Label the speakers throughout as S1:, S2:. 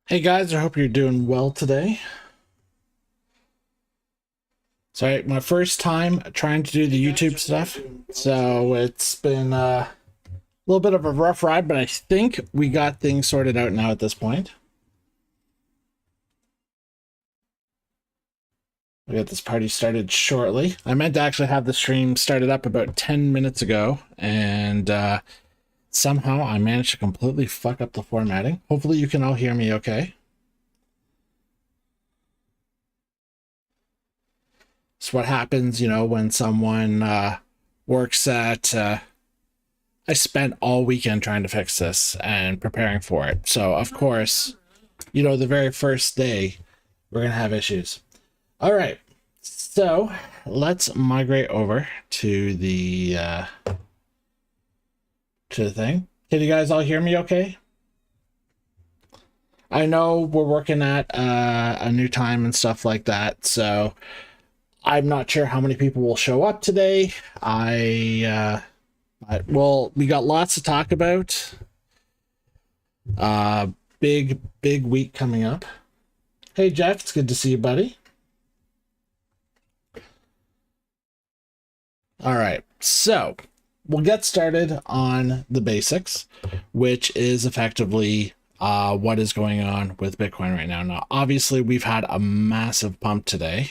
S1: Hey guys, I hope you're doing well today. So my first time trying to do the YouTube stuff, so it's been a little bit of a rough ride, but I think we got things sorted out now at this point. We got this party started shortly. I meant to actually have the stream started up about 10 minutes ago, and somehow I managed to completely fuck up the formatting. Hopefully you can all hear me okay. It's what happens, when someone works at I spent all weekend trying to fix this and preparing for it. So, of course, the very first day, we're going to have issues. All right. So, let's migrate over to the thing. Can you guys all hear me okay? I know we're working at a new time and stuff like that, so I'm not sure how many people will show up today. Well, we got lots to talk about. Big week coming up. Hey Jeff, it's good to see you, buddy. All right, so we'll get started on the basics, which is effectively what is going on with Bitcoin right now. Now, obviously, we've had a massive pump today.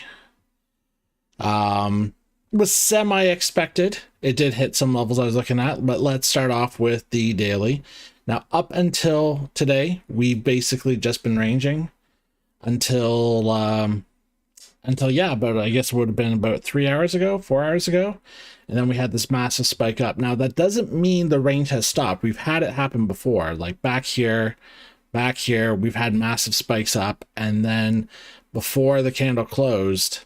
S1: Was semi-expected. It did hit some levels I was looking at, but let's start off with the daily. Now, up until today, we've basically just been ranging until yeah, about, I guess it would have been about 3 hours ago, 4 hours ago. And then we had this massive spike up. Now, that doesn't mean the range has stopped. We've had it happen before, like back here, we've had massive spikes up. And then before the candle closed,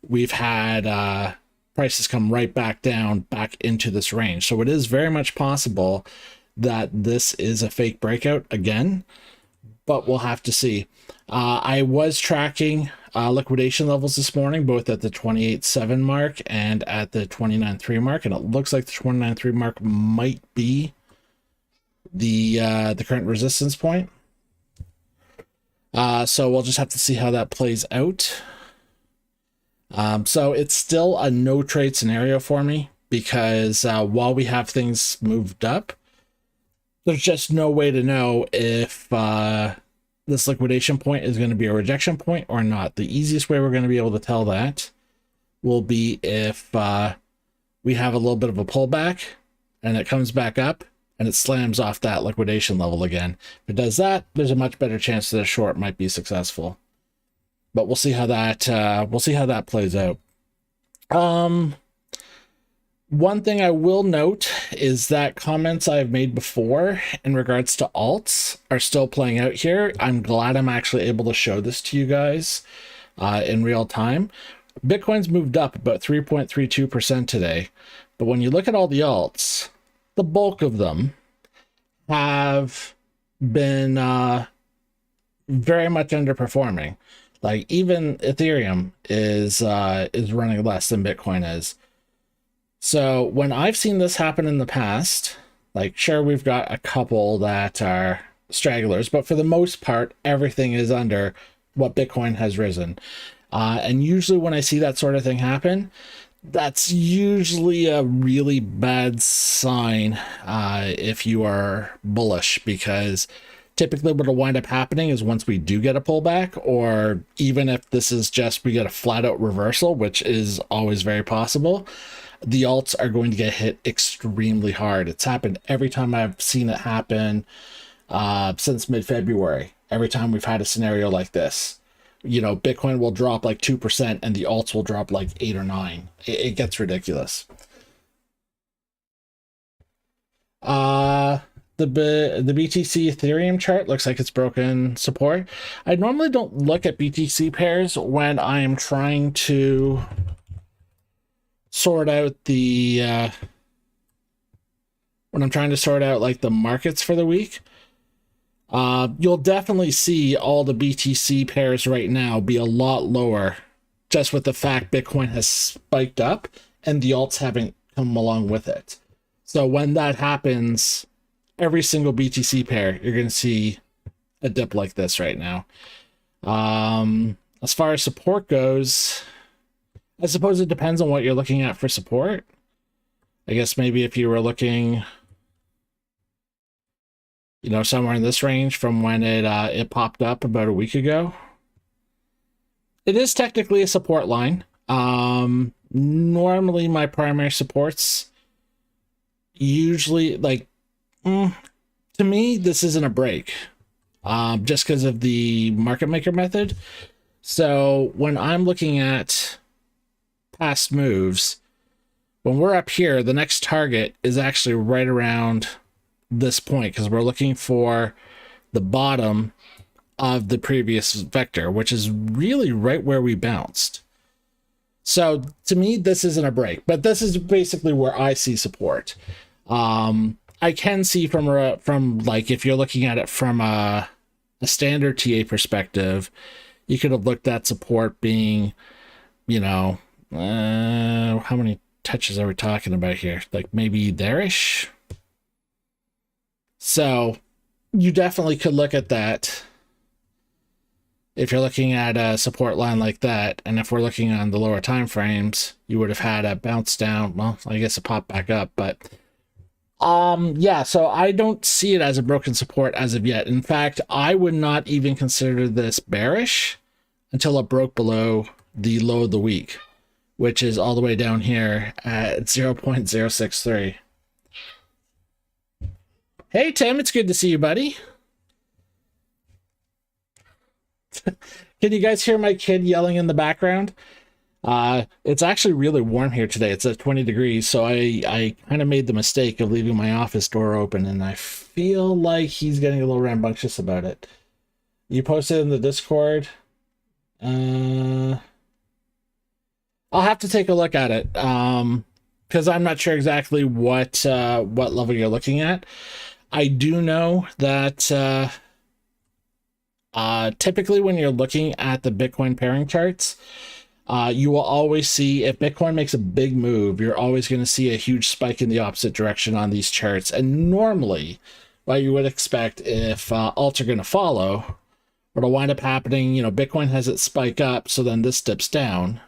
S1: we've had prices come right back down, back into this range. So it is very much possible that this is a fake breakout again, but we'll have to see. I was tracking liquidation levels this morning, both at the 28.7 mark and at the 29.3 mark, and it looks like the 29.3 mark might be the current resistance point. So we'll just have to see how that plays out. So it's still a no trade scenario for me because while we have things moved up, there's just no way to know if this liquidation point is going to be a rejection point or not. The easiest way we're going to be able to tell that will be if we have a little bit of a pullback and it comes back up and it slams off that liquidation level again. If it does that, there's a much better chance that a short might be successful. But we'll see how that plays out. One thing I will note is that comments I've made before in regards to alts are still playing out here. I'm glad I'm actually able to show this to you guys in real time. Bitcoin's moved up about 3.32% today, but when you look at all the alts, the bulk of them have been very much underperforming. Like even Ethereum is running less than Bitcoin is. So when I've seen this happen in the past, like sure, we've got a couple that are stragglers, but for the most part, everything is under what Bitcoin has risen. And usually when I see that sort of thing happen, that's usually a really bad sign if you are bullish, because typically what will wind up happening is once we do get a pullback, or even if this is just we get a flat out reversal, which is always very possible, the alts are going to get hit extremely hard. It's happened every time I've seen it happen since mid-February. Every time we've had a scenario like this, Bitcoin will drop like 2% and the alts will drop like 8 or 9. It gets ridiculous. The BTC Ethereum chart looks like it's broken support. I normally don't look at BTC pairs when I'm trying to sort out the like the markets for the week. You'll definitely see all the BTC pairs right now be a lot lower, just with the fact Bitcoin has spiked up and the alts haven't come along with it. So when that happens, every single BTC pair, you're going to see a dip like this right now. As far as support goes, I suppose it depends on what you're looking at for support. I guess maybe if you were looking, you know, somewhere in this range from when it popped up about a week ago. It is technically a support line. Normally my primary supports usually, like, to me, this isn't a break, just because of the market maker method. So when I'm looking at past moves, when we're up here, the next target is actually right around this point, because we're looking for the bottom of the previous vector, which is really right where we bounced. So to me, this isn't a break, but this is basically where I see support. I can see from like, if you're looking at it from a standard TA perspective, you could have looked at support being, you know, how many touches are we talking about here? Like maybe there-ish. So you definitely could look at that if you're looking at a support line like that. And if we're looking on the lower time frames, you would have had a bounce down. Well, I guess it popped back up, but yeah, so I don't see it as a broken support as of yet. In fact, I would not even consider this bearish until it broke below the low of the week, which is all the way down here at 0.063. Hey, Tim, it's good to see you, buddy. Can you guys hear my kid yelling in the background? It's actually really warm here today. It's at 20 degrees, so I kind of made the mistake of leaving my office door open, and I feel like he's getting a little rambunctious about it. You posted in the Discord. I'll have to take a look at it, because I'm not sure exactly what level you're looking at. I do know that typically when you're looking at the Bitcoin pairing charts, you will always see, if Bitcoin makes a big move, you're always going to see a huge spike in the opposite direction on these charts. And normally, what you would expect if alts are going to follow, what'll wind up happening, you know, Bitcoin has it spike up, so then this dips down.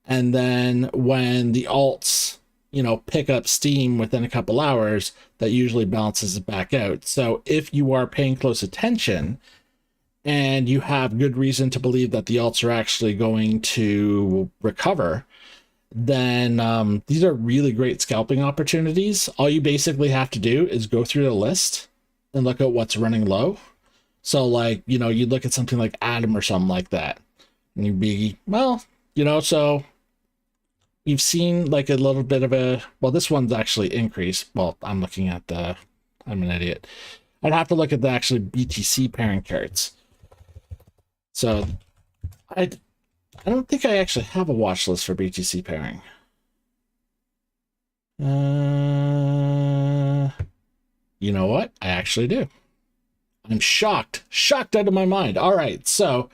S1: And then when the alts, you know, pick up steam within a couple hours, that usually balances it back out. So if you are paying close attention and you have good reason to believe that the alts are actually going to recover, then these are really great scalping opportunities. All you basically have to do is go through the list and look at what's running low. So like, you know, you'd look at something like Atom or something like that, and you'd be, well, you know, so you've seen like a little bit of a, well, this one's actually increased. Well, I'm looking at the, I'm an idiot. I'd have to look at the actually BTC pairing charts. So I don't think I actually have a watch list for BTC pairing. You know what? I actually do. I'm shocked out of my mind. All right, so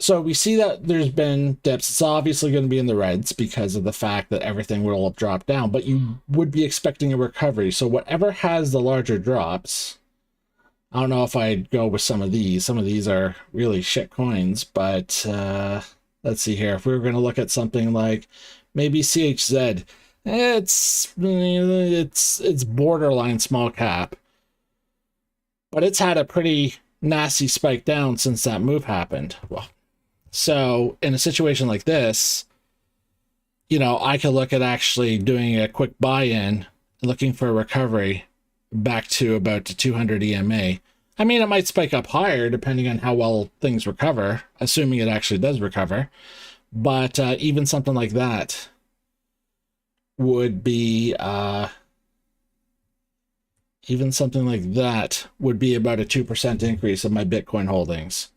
S1: we see that there's been dips. It's obviously going to be in the reds because of the fact that everything will have dropped down, but you would be expecting a recovery. So whatever has the larger drops, I don't know if I'd go with some of these. Some of these are really shit coins, but let's see here. If we were going to look at something like maybe CHZ, it's borderline small cap, but it's had a pretty nasty spike down since that move happened. Well, so in a situation like this, you know, I could look at actually doing a quick buy-in, looking for a recovery back to about the 200 EMA. I mean, it might spike up higher depending on how well things recover, assuming it actually does recover. But even something like that would be about a 2% increase of my Bitcoin holdings.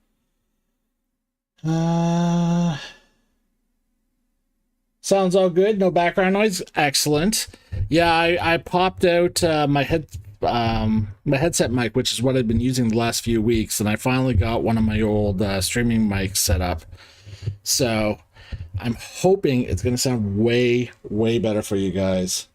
S1: Sounds all good. No background noise. Excellent. Yeah, I popped out my headset mic, which is what I've been using the last few weeks, and I finally got one of my old streaming mics set up. So I'm hoping it's going to sound way, way better for you guys.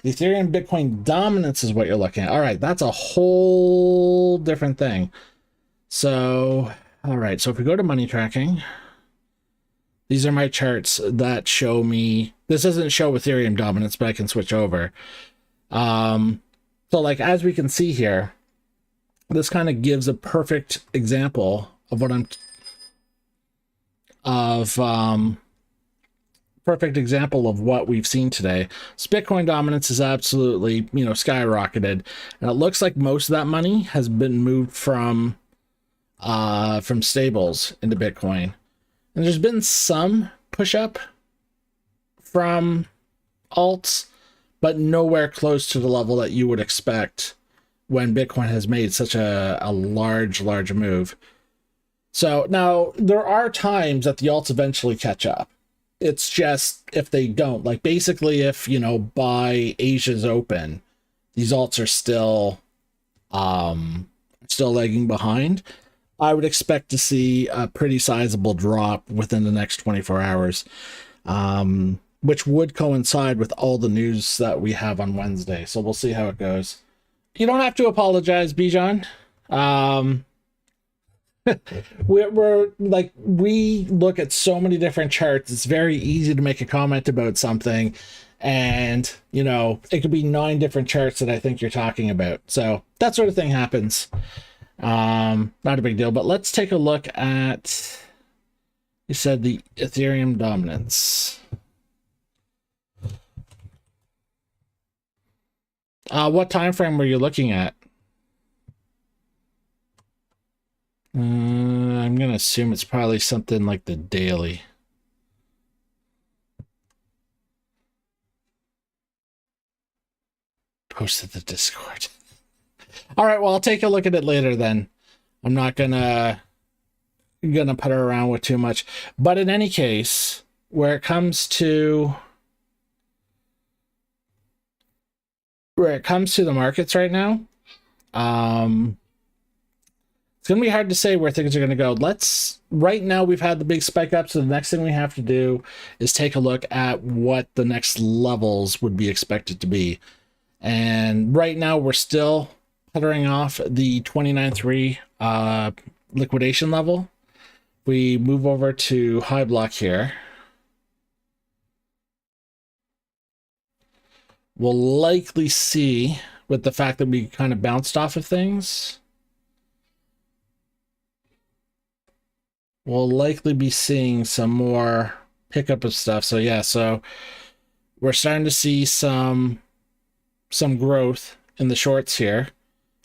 S1: The Ethereum Bitcoin dominance is what you're looking at. All right, that's a whole different thing. So, all right, so if we go to money tracking, these are my charts that show me, this doesn't show Ethereum dominance, but I can switch over. So like, as we can see here, this kind of gives a perfect example of what perfect example of what we've seen today. So Bitcoin dominance is absolutely, skyrocketed. And it looks like most of that money has been moved from stables into Bitcoin. And there's been some push up from alts, but nowhere close to the level that you would expect when Bitcoin has made such a large move. So now there are times that the alts eventually catch up. It's just if they don't, like basically if, by Asia's open, these alts are still lagging behind, I would expect to see a pretty sizable drop within the next 24 hours, which would coincide with all the news that we have on Wednesday. So we'll see how it goes. You don't have to apologize, Bijan. We're like, we look at so many different charts. It's very easy to make a comment about something, and it could be 9 different charts that I think you're talking about. So that sort of thing happens. Not a big deal, but let's take a look at, you said the Ethereum dominance. What time frame were you looking at? I'm gonna assume it's probably something like the daily. Posted the Discord. All right, well, I'll take a look at it later then. I'm not gonna put her around with too much. But in any case, where it comes to the markets right now, it's going to be hard to say where things are going to go. Right now we've had the big spike up, so the next thing we have to do is take a look at what the next levels would be expected to be. And right now we're still puttering off the 29.3 liquidation level. We move over to high block here. We'll likely see, with the fact that we kind of bounced off of things, we'll likely be seeing some more pickup of stuff. So yeah, so we're starting to see some growth in the shorts here,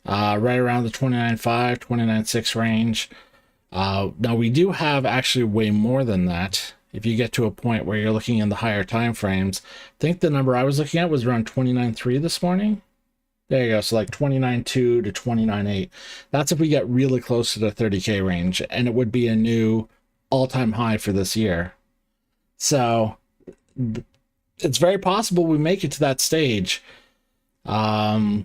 S1: right around the 29.5, 29.6 range. Now we do have actually way more than that. If you get to a point where you're looking in the higher time frames, I think the number I was looking at was around 29.3 this morning. There you go. So like 29.2 to 29.8. That's if we get really close to the 30K range, and it would be a new all-time high for this year. So it's very possible we make it to that stage. The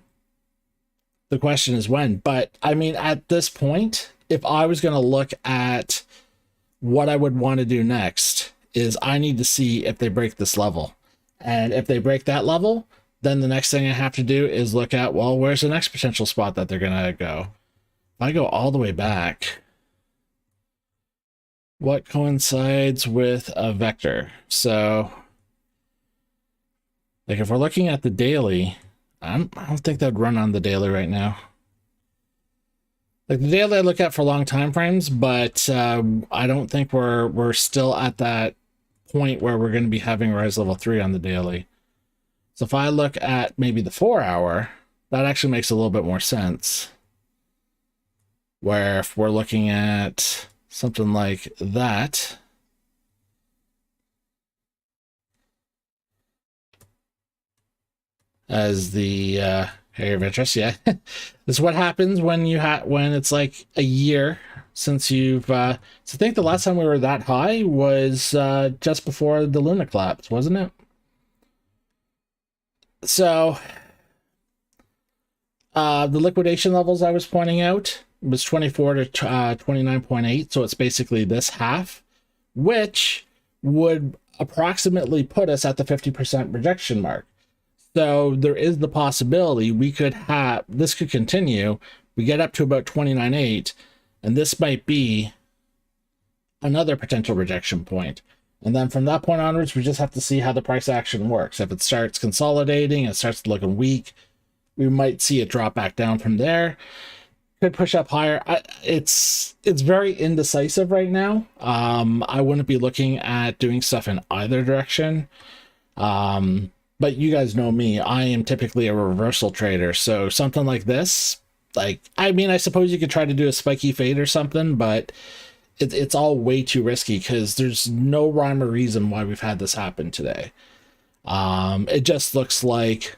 S1: question is when. But I mean, at this point, if I was going to look at what I would want to do next, is I need to see if they break this level. And if they break that level, then the next thing I have to do is look at, well, where's the next potential spot that they're going to go? If I go all the way back, what coincides with a vector? So, like if we're looking at the daily, I don't think that'd run on the daily right now. Like the daily I look at for long time frames, but I don't think we're still at that point where we're going to be having rise level 3 on the daily. So if I look at maybe the 4 hour, that actually makes a little bit more sense. Where if we're looking at something like that, as the area of interest, yeah. This is what happens when when it's like a year since you've so I think the last time we were that high was just before the Luna collapse, wasn't it? So the liquidation levels I was pointing out was 24 to 29.8, so it's basically this half, which would approximately put us at the 50% rejection mark. So there is the possibility we could have, this could continue. We get up to about 29.8, and this might be another potential rejection point. And then from that point onwards, we just have to see how the price action works. If it starts consolidating, it starts looking weak, we might see it drop back down from there. Could push up higher. It's very indecisive right now. I wouldn't be looking at doing stuff in either direction. But you guys know me. I am typically a reversal trader. So something like this, like, I mean, I suppose you could try to do a spiky fade or something, but it's all way too risky because there's no rhyme or reason why we've had this happen today. It just looks like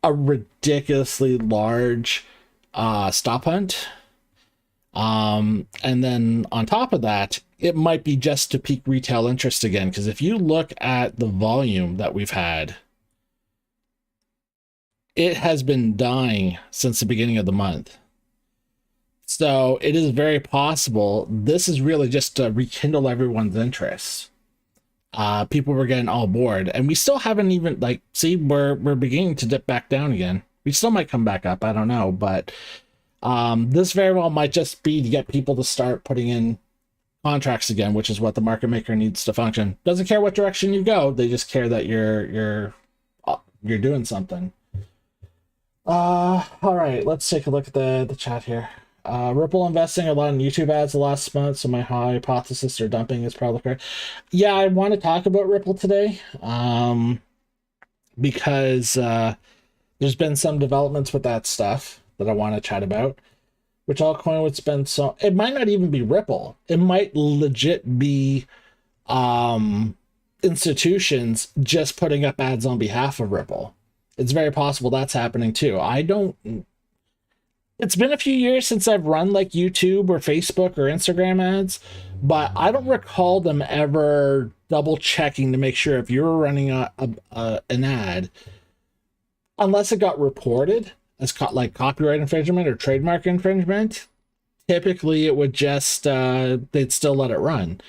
S1: a ridiculously large stop hunt. And then on top of that, it might be just to pique retail interest again, because if you look at the volume that we've had, it has been dying since the beginning of the month. So it is very possible this is really just to rekindle everyone's interest. People were getting all bored, and we still haven't even, like, see, we're beginning to dip back down again. We still might come back up, I don't know, but this very well might just be to get people to start putting in contracts again, which is what the market maker needs to function. Doesn't care what direction you go, they just care that you're doing something. All right, let's take a look at the chat here. Ripple investing a lot in YouTube ads the last month, so my hypothesis or dumping is probably correct. Yeah, I want to talk about Ripple today, because there's been some developments with that stuff that I want to chat about. Which altcoin would spend so... It might not even be Ripple. It might legit be institutions just putting up ads on behalf of Ripple. It's very possible that's happening too. I don't... It's been a few years since I've run like YouTube or Facebook or Instagram ads, but I don't recall them ever double checking to make sure if you were running an ad, unless it got reported as like copyright infringement or trademark infringement, typically it would just, they'd still let it run.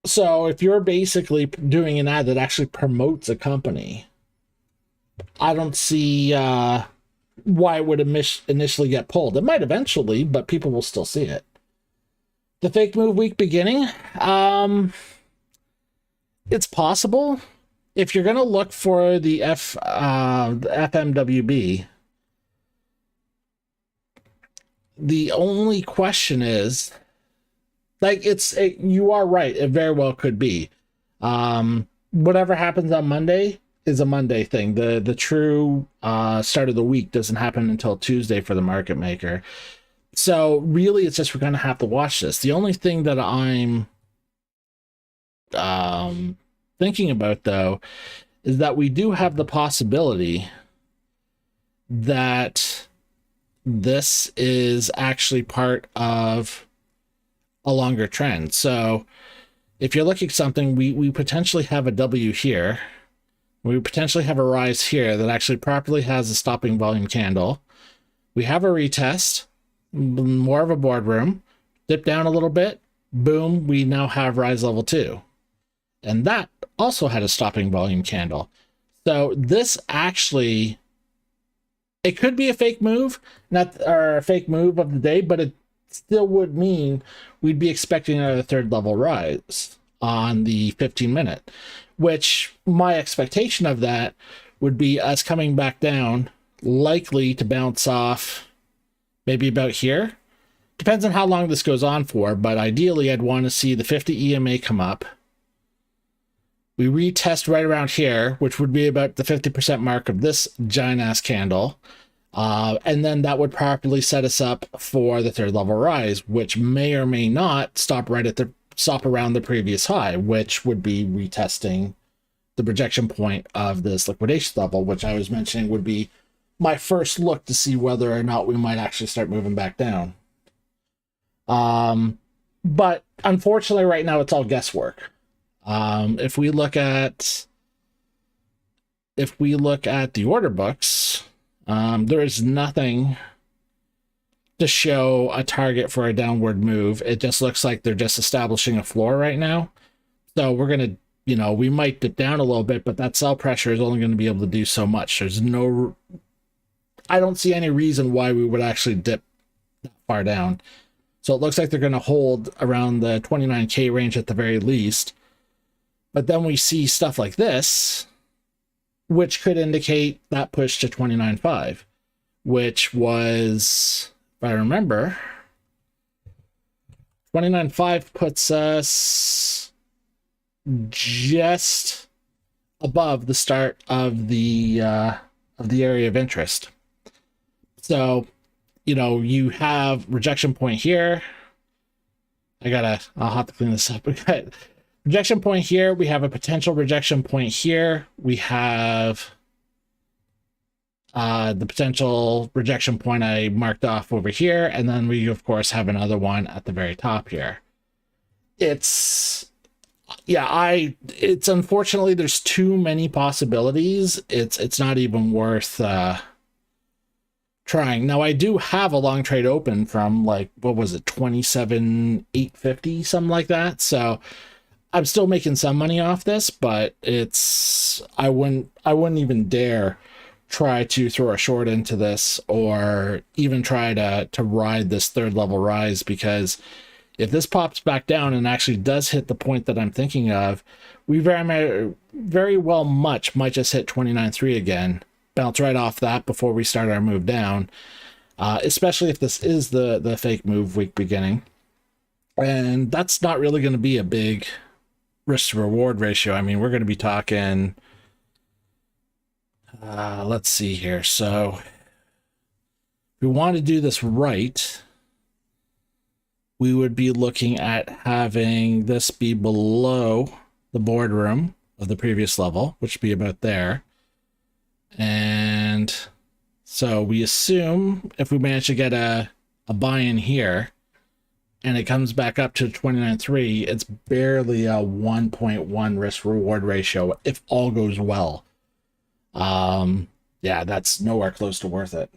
S1: So if you're basically doing an ad that actually promotes a company, I don't see why it would initially get pulled. It might eventually, but people will still see it. The fake move week beginning, it's possible. If you're going to look for the FMWB, the only question is, like, you are right, it very well could be. Whatever happens on Monday is a Monday thing. The true start of the week doesn't happen until Tuesday for the market maker. So really, it's just we're going to have to watch this. The only thing that I'm thinking about, though, is that we do have the possibility that this is actually part of a longer trend. So if you're looking at something, we potentially have a W here. We potentially have a rise here that actually properly has a stopping volume candle. We have a retest, more of a boardroom, dip down a little bit, boom, we now have rise level 2. And that also had a stopping volume candle. So this actually, it could be a fake move, or a fake move of the day, but it still would mean we'd be expecting another third level rise on the 15-minute, which my expectation of that would be us coming back down, likely to bounce off maybe about here. Depends on how long this goes on for, but ideally I'd want to see the 50 EMA come up. We retest right around here, which would be about the 50% mark of this giant-ass candle. And then that would properly set us up for the third level rise, which may or may not stop around the previous high, which would be retesting the projection point of this liquidation level, which I was mentioning would be my first look to see whether or not we might actually start moving back down. But unfortunately right now it's all guesswork. If we look at the order books, there is nothing to show a target for a downward move. It just looks like they're just establishing a floor right now. So we're going to we might dip down a little bit, but that sell pressure is only going to be able to do so much. I don't see any reason why we would actually dip that far down. So it looks like they're going to hold around the 29K range at the very least. But then we see stuff like this, which could indicate that push to 29.5, which was, if I remember, 29.5 puts us just above the start of the area of interest. So, you have rejection point here. I'll have to clean this up. We got rejection point here. We have a potential rejection point here. We have the potential rejection point I marked off over here. And then we, of course, have another one at the very top here. It's unfortunately, there's too many possibilities. It's not even worth trying. Now, I do have a long trade open from, like, what was it, 27,850, something like that. So I'm still making some money off this, but I wouldn't even dare try to throw a short into this, or even try to ride this third level rise, because if this pops back down and actually does hit the point that I'm thinking of, we very well might just hit 29.3 again, bounce right off that before we start our move down, especially if this is the fake move week beginning. And that's not really going to be a big risk to reward ratio. I mean, we're going to be talking, let's see here. So if we want to do this right, we would be looking at having this be below the boardroom of the previous level, which would be about there. And so we assume if we manage to get a buy-in here and it comes back up to 29.3, it's barely a 1.1 risk reward ratio if all goes well. Yeah, that's nowhere close to worth it.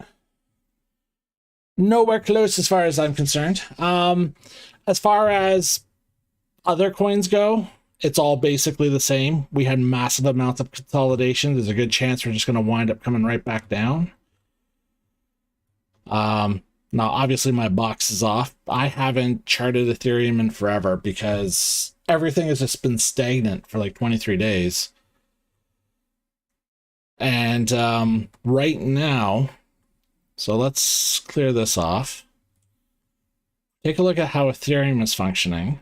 S1: Nowhere close as far as I'm concerned. As far as other coins go, it's all basically the same. We had massive amounts of consolidation. There's a good chance we're just going to wind up coming right back down. Now, obviously, my box is off. I haven't charted Ethereum in forever because everything has just been stagnant for like 23 days. And right now, so let's clear this off. Take a look at how Ethereum is functioning.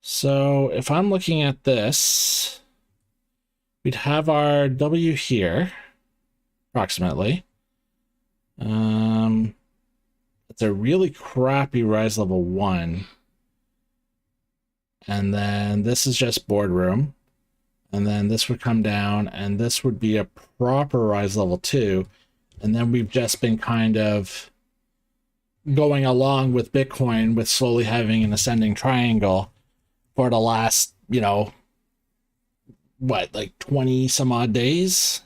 S1: So if I'm looking at this, we'd have our W here, approximately. It's a really crappy rise level 1. And then this is just boardroom. And then this would come down, and this would be a proper rise level 2. And then we've just been kind of going along with Bitcoin with slowly having an ascending triangle for the last, like 20 some odd days,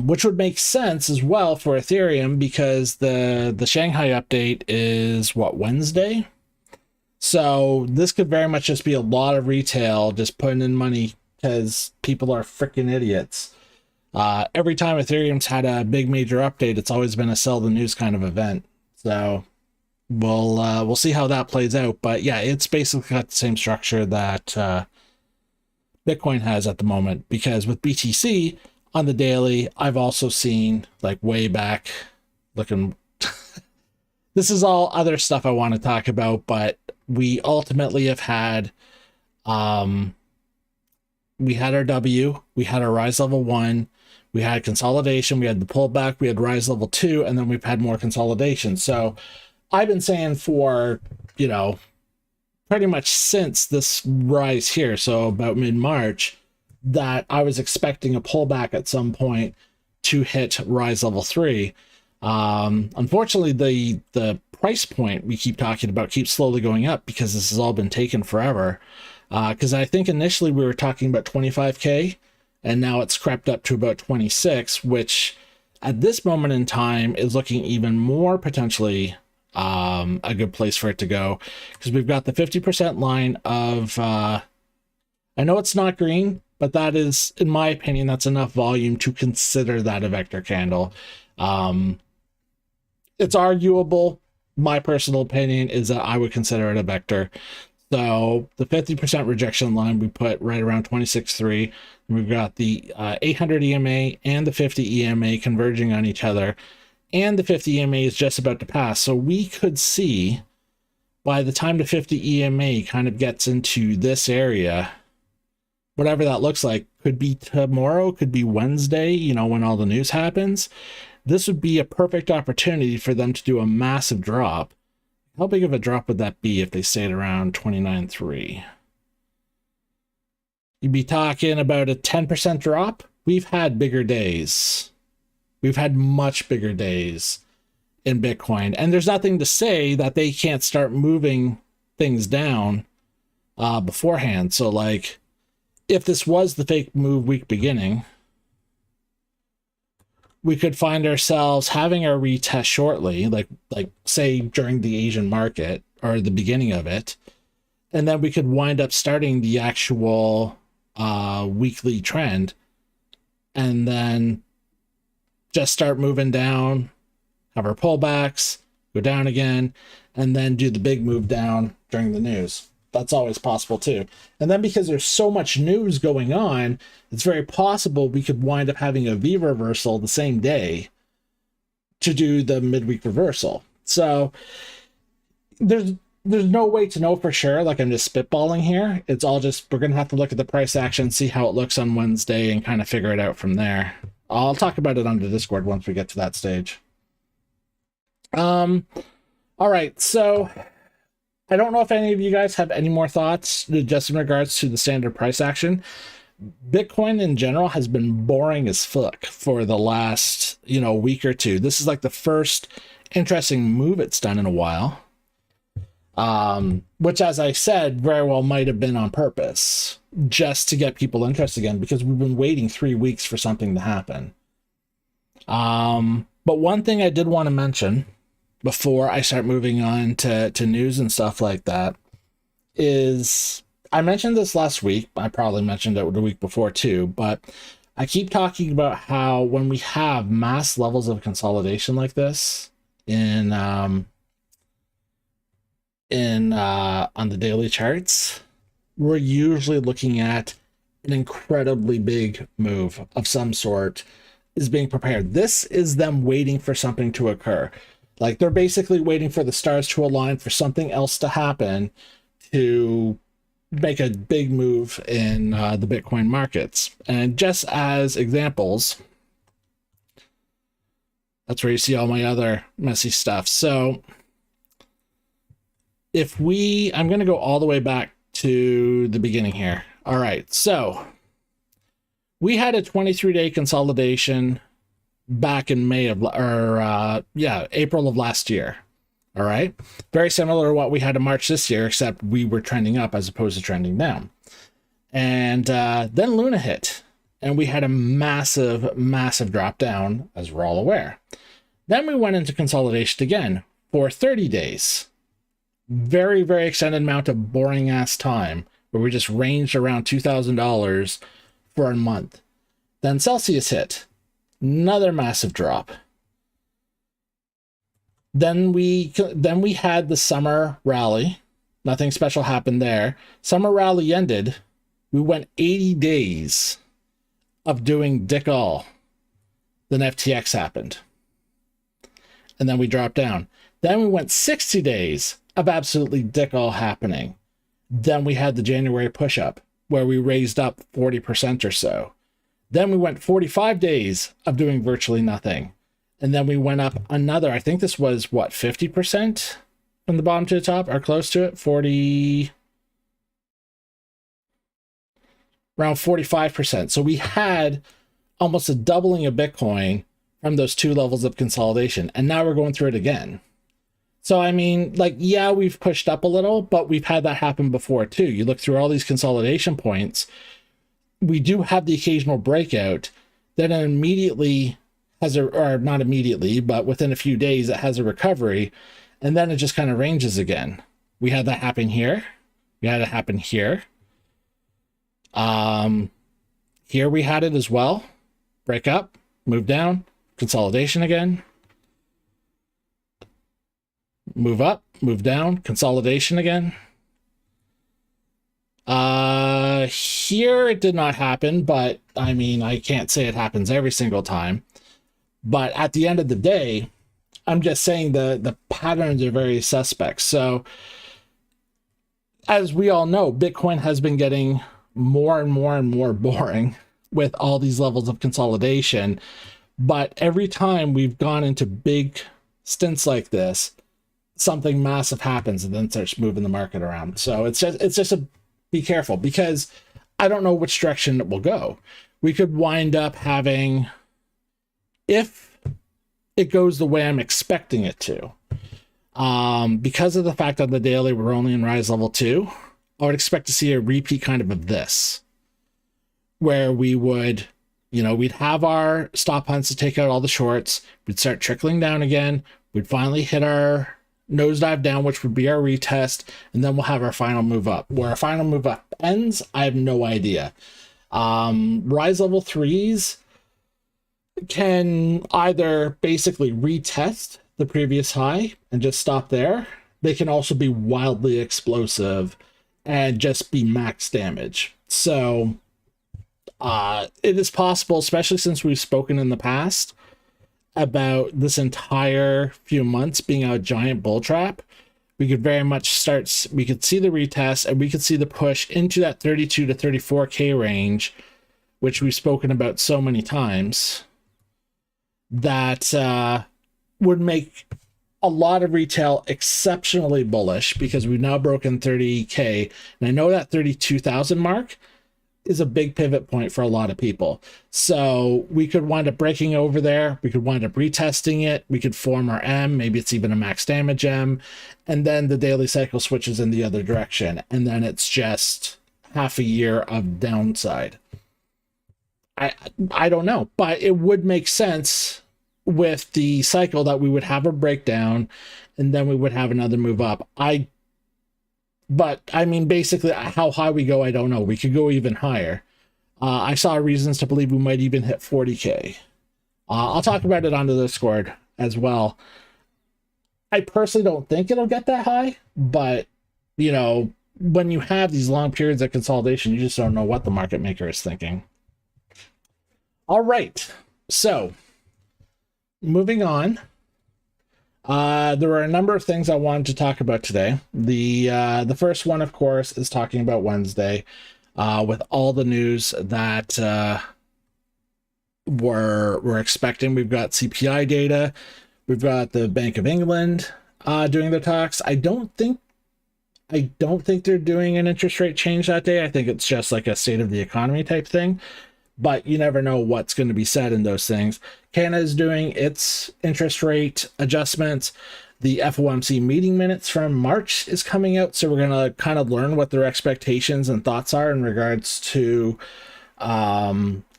S1: which would make sense as well for Ethereum because the Shanghai update is Wednesday. So this could very much just be a lot of retail just putting in money because people are freaking idiots. Every time Ethereum's had a big major update, it's always been a sell the news kind of event. So we'll see how that plays out. But yeah, it's basically got the same structure that Bitcoin has at the moment, because with BTC on the daily, I've also seen, like, way back looking. This is all other stuff I want to talk about, but we ultimately have had, we had our W, we had our rise level 1, we had consolidation, we had the pullback, we had rise level 2, and then we've had more consolidation. So I've been saying for, pretty much since this rise here, so about mid-March, that I was expecting a pullback at some point to hit rise level 3. Unfortunately, the price point we keep talking about keeps slowly going up because this has all been taken forever. Because I think initially we were talking about 25K, and now it's crept up to about 26, which at this moment in time is looking even more potentially a good place for it to go, because we've got the 50% line of, I know it's not green, but that is, in my opinion, that's enough volume to consider that a vector candle. It's arguable. My personal opinion is that I would consider it a vector. So the 50% rejection line we put right around 26.3. We've got the 800 EMA and the 50 EMA converging on each other, and the 50 EMA is just about to pass. So we could see, by the time the 50 EMA kind of gets into this area, whatever that looks like, could be tomorrow, could be Wednesday, you know, when all the news happens. This would be a perfect opportunity for them to do a massive drop. How big of a drop would that be if they stayed around 29.3? You'd be talking about a 10% drop. We've had bigger days. We've had much bigger days in Bitcoin. And there's nothing to say that they can't start moving things down beforehand. So, like, if this was the fake move week beginning, we could find ourselves having our retest shortly, like say during the Asian market or the beginning of it, and then we could wind up starting the actual weekly trend, and then just start moving down, have our pullbacks, go down again, and then do the big move down during the news. That's always possible too. And then because there's so much news going on, it's very possible we could wind up having a V reversal the same day to do the midweek reversal. So there's no way to know for sure. Like, I'm just spitballing here. It's all just, we're going to have to look at the price action, see how it looks on Wednesday, and kind of figure it out from there. I'll talk about it on the Discord once we get to that stage. All right, so I don't know if any of you guys have any more thoughts just in regards to the standard price action. Bitcoin in general has been boring as fuck for the last, week or two. This is like the first interesting move it's done in a while. Which, as I said, very well might have been on purpose, just to get people interested again, because we've been waiting 3 weeks for something to happen. But one thing I did want to mention before I start moving on to news and stuff like that is, I mentioned this last week, I probably mentioned it the week before too, but I keep talking about how when we have mass levels of consolidation like this on the daily charts, we're usually looking at an incredibly big move of some sort is being prepared. This is them waiting for something to occur. Like, they're basically waiting for the stars to align for something else to happen to make a big move in the Bitcoin markets. And just as examples, that's where you see all my other messy stuff. So I'm going to go all the way back to the beginning here. All right, so we had a 23-day consolidation back in April of last year. All right, very similar to what we had in March this year, except we were trending up as opposed to trending down. And then Luna hit, and we had a massive drop down, as we're all aware. Then we went into consolidation again for 30 days. Very, very extended amount of boring ass time where we just ranged around $2,000 for a month. Then Celsius hit, another massive drop. Then we had the summer rally. Nothing special happened there. Summer rally ended. We went 80 days of doing dick all. Then FTX happened. And then we dropped down. Then we went 60 days of absolutely dick all happening. Then we had the January push-up where we raised up 40% or so. Then we went 45 days of doing virtually nothing. And then we went up another, I think this was, 50% from the bottom to the top, or close to it, around 45%. So we had almost a doubling of Bitcoin from those two levels of consolidation. And now we're going through it again. So, I mean, like, yeah, we've pushed up a little, but we've had that happen before too. You look through all these consolidation points, we do have the occasional breakout that immediately has or not immediately, but within a few days, it has a recovery. and then it just kind of ranges again. We had that happen here. We had it happen here. Here we had it as well. Break up, move down, consolidation again. Move up, move down, consolidation again. Here it did not happen, but I mean, I can't say it happens every single time. But at the end of the day, I'm just saying the patterns are very suspect. So as we all know, Bitcoin has been getting more and more and more boring with all these levels of consolidation. But every time we've gone into big stints like this, something massive happens and then starts moving the market around. So it's just a be careful, because I don't know which direction it will go. We could wind up having, if it goes the way I'm expecting it to, because of the fact on the daily we're only in rise level 2, I would expect to see a repeat kind of this, where we would, we'd have our stop hunts to take out all the shorts, we'd start trickling down again, we'd finally hit our nosedive down, which would be our retest, and then we'll have our final move up. Where our final move up ends, I have no idea. Rise level 3s can either basically retest the previous high and just stop there. They can also be wildly explosive and just be max damage. So it is possible, especially since we've spoken in the past about this entire few months being a giant bull trap, we could very much we could see the retest, and we could see the push into that 32 to 34K range, which we've spoken about so many times, that would make a lot of retail exceptionally bullish, because we've now broken 30K. And I know that 32,000 mark is a big pivot point for a lot of people. So we could wind up breaking over there. We could wind up retesting it. We could form our M. Maybe it's even a max damage M. And then the daily cycle switches in the other direction. And then it's just half a year of downside. I don't know, but it would make sense with the cycle that we would have a breakdown and then we would have another move up. But I mean, basically, how high we go, I don't know. We could go even higher. I saw reasons to believe we might even hit 40K. I'll talk about it on the Discord as well. I personally don't think it'll get that high, but, when you have these long periods of consolidation, you just don't know what the market maker is thinking. All right, so moving on. There were a number of things I wanted to talk about today. The first one, of course, is talking about Wednesday, with all the news that we're expecting. We've got CPI data, we've got the Bank of England doing their talks. I don't think they're doing an interest rate change that day. I think it's just like a state of the economy type thing. But you never know what's going to be said in those things. Canada is doing its interest rate adjustments. The FOMC meeting minutes from March is coming out, so we're going to kind of learn what their expectations and thoughts are in regards to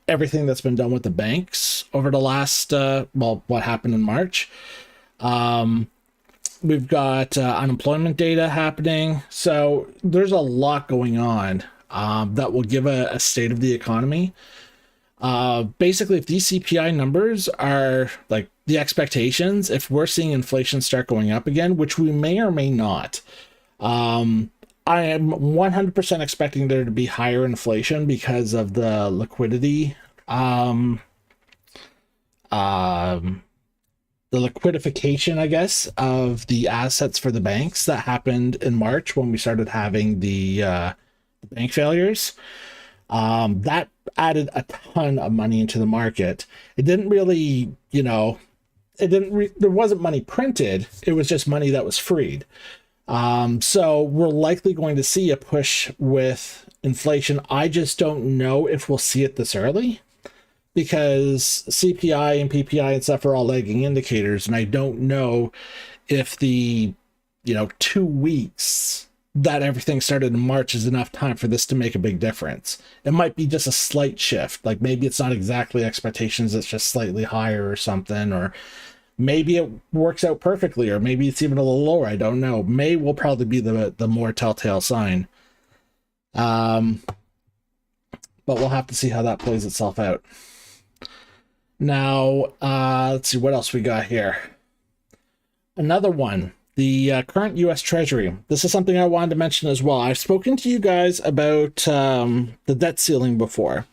S1: everything that's been done with the banks over the last, what happened in March. We've got unemployment data happening. So there's a lot going on that will give a state of the economy. Basically, if these CPI numbers are like the expectations, if we're seeing inflation start going up again, which we may or may not, I am 100% expecting there to be higher inflation because of the liquidity, the liquidification, I guess, of the assets for the banks that happened in March when we started having the bank failures. That added a ton of money into the market. It didn't really, there wasn't money printed. It was just money that was freed. So we're likely going to see a push with inflation. I just don't know if we'll see it this early, because CPI and PPI and stuff are all lagging indicators. And I don't know if the, 2 weeks that everything started in March is enough time for this to make a big difference. It might be just a slight shift. Like maybe it's not exactly expectations, it's just slightly higher or something, or Maybe it works out perfectly, or maybe it's even a little lower. I don't know. May will probably be the more telltale sign. But we'll have to see how that plays itself out. Now, let's see what else we got here. Another one, the current U.S. Treasury. This is something I wanted to mention as well. I've spoken to you guys about the debt ceiling before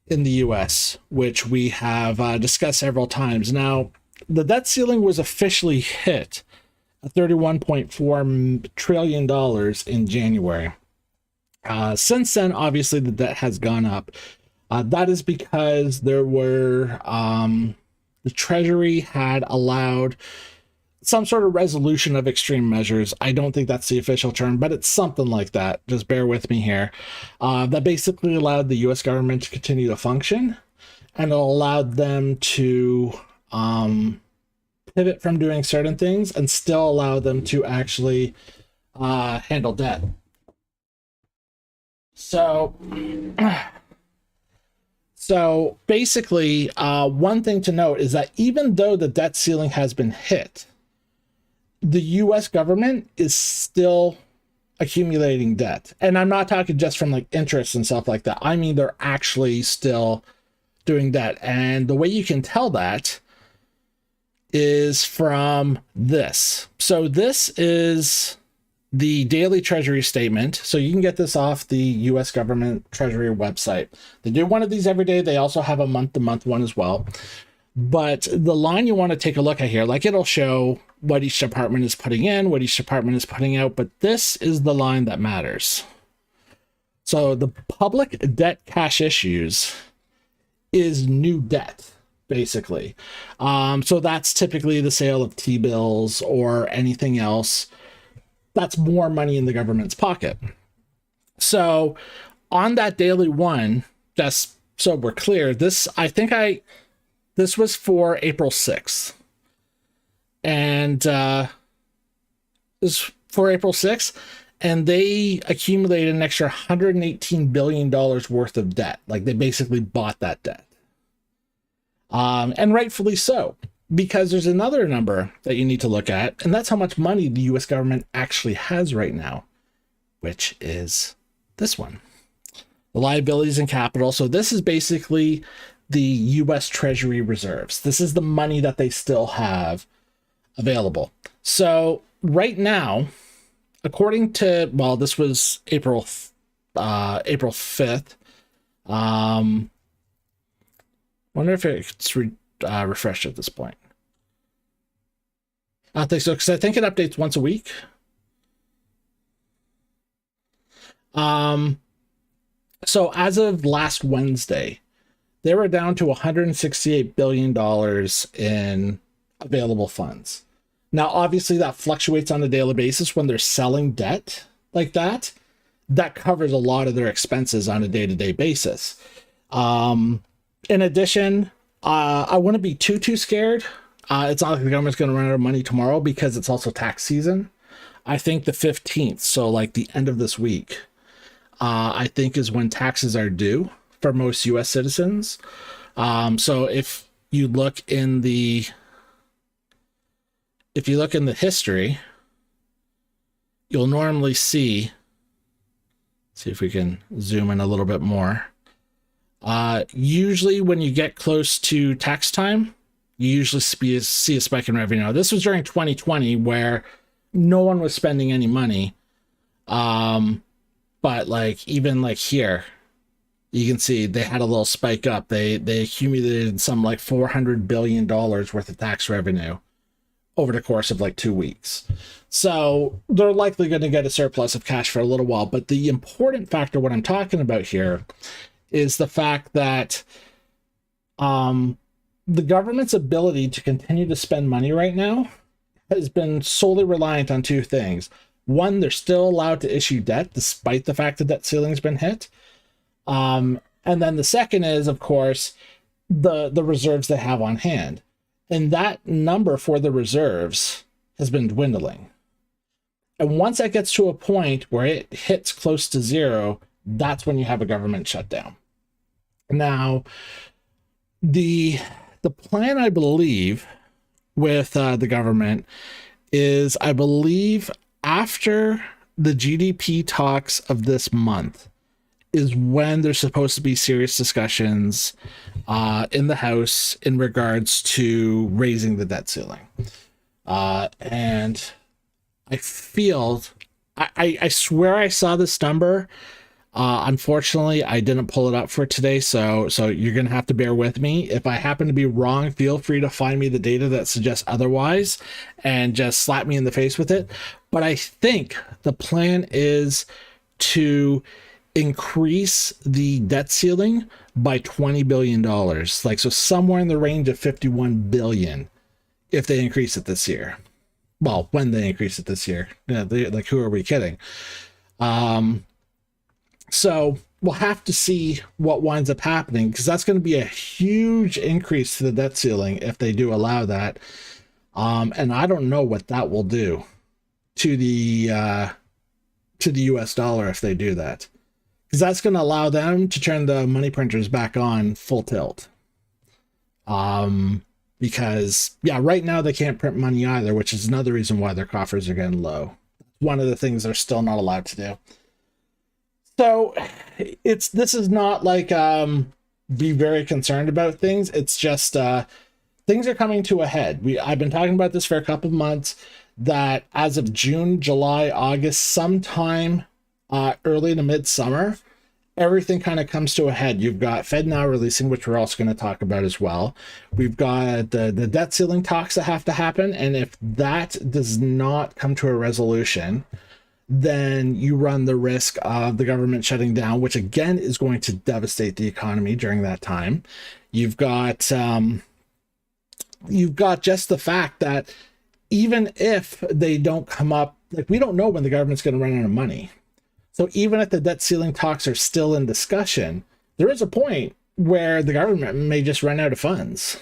S1: in the U.S., which we have discussed several times. Now, the debt ceiling was officially hit at $31.4 trillion in January. Since then, obviously, the debt has gone up. That is because there were the Treasury had allowed some sort of resolution of extreme measures. I don't think that's the official term, but it's something like that. Just bear with me here. That basically allowed the U.S. government to continue to function, and it allowed them to pivot from doing certain things and still allow them to actually handle debt. So basically, one thing to note is that even though the debt ceiling has been hit, the U.S. government is still accumulating debt. And I'm not talking just from like interest and stuff like that. I mean, they're actually still doing debt. And the way you can tell that is from this. So this is the daily Treasury statement. So you can get this off the U.S. government Treasury website. They do one of these every day. They also have a month-to-month one as well. But the line you want to take a look at here, like it'll show what each department is putting in, what each department is putting out, but this is the line that matters. So the public debt cash issues is new debt, basically. So that's typically the sale of T-bills or anything else. That's more money in the government's pocket. So on that daily one, just so we're clear, this was for April 6th. And this is for April 6th, and they accumulated an extra $118 billion worth of debt. Like they basically bought that debt. And rightfully so, because there's another number that you need to look at, and that's how much money the US government actually has right now, which is this one. The liabilities and capital. So this is basically the US Treasury reserves. This is the money that they still have available. So right now, according to, well, this was April 5th. Wonder if it's refreshed at this point. I don't think so, because I think it updates once a week. So as of last Wednesday, they were down to $168 billion in available funds. Now, obviously, that fluctuates on a daily basis when they're selling debt like that. That covers a lot of their expenses on a day-to-day basis. In addition, I wouldn't be too scared. It's not like the government's going to run out of money tomorrow because it's also tax season. I think the 15th, so like the end of this week, I think is when taxes are due for most U.S. citizens. So if you look in the history, you'll normally see if we can zoom in a little bit more. Usually when you get close to tax time, you usually see a spike in revenue. Now, this was during 2020 where no one was spending any money. But like even like here, you can see they had a little spike up. They accumulated some like $400 billion worth of tax revenue over the course of like 2 weeks. So they're likely going to get a surplus of cash for a little while. But the important factor, what I'm talking about here, is the fact that the government's ability to continue to spend money right now has been solely reliant on two things. One, they're still allowed to issue debt despite the fact that debt ceiling's been hit. And then the second is, of course, the reserves they have on hand. And that number for the reserves has been dwindling. And once that gets to a point where it hits close to zero, that's when you have a government shutdown. Now, the plan, I believe, with the government is, I believe, after the GDP talks of this month is when there's supposed to be serious discussions in the House in regards to raising the debt ceiling. And I feel, I swear I saw this number. Unfortunately, I didn't pull it up for today, so you're gonna have to bear with me. If I happen to be wrong, feel free to find me the data that suggests otherwise and just slap me in the face with it. But I think the plan is to increase the debt ceiling by $20 billion. Like, so somewhere in the range of 51 billion if they increase it this year. Well, when they increase it this year. Yeah, like, who are we kidding? So we'll have to see what winds up happening, because that's going to be a huge increase to the debt ceiling if they do allow that. And I don't know what that will do to the US dollar if they do that, because that's going to allow them to turn the money printers back on full tilt. Because yeah, right now they can't print money either, which is another reason why their coffers are getting low. One of the things they're still not allowed to do. So this is not like be very concerned about things. It's just things are coming to a head. I've been talking about this for a couple of months, that as of June, July, August, sometime early to midsummer, everything kind of comes to a head. You've got FedNow releasing, which we're also going to talk about as well. We've got the debt ceiling talks that have to happen, and if that does not come to a resolution, then you run the risk of the government shutting down, which again is going to devastate the economy during that time. You've got just the fact that even if they don't come up, like, we don't know when the government's going to run out of money. So even if the debt ceiling talks are still in discussion, there is a point where the government may just run out of funds.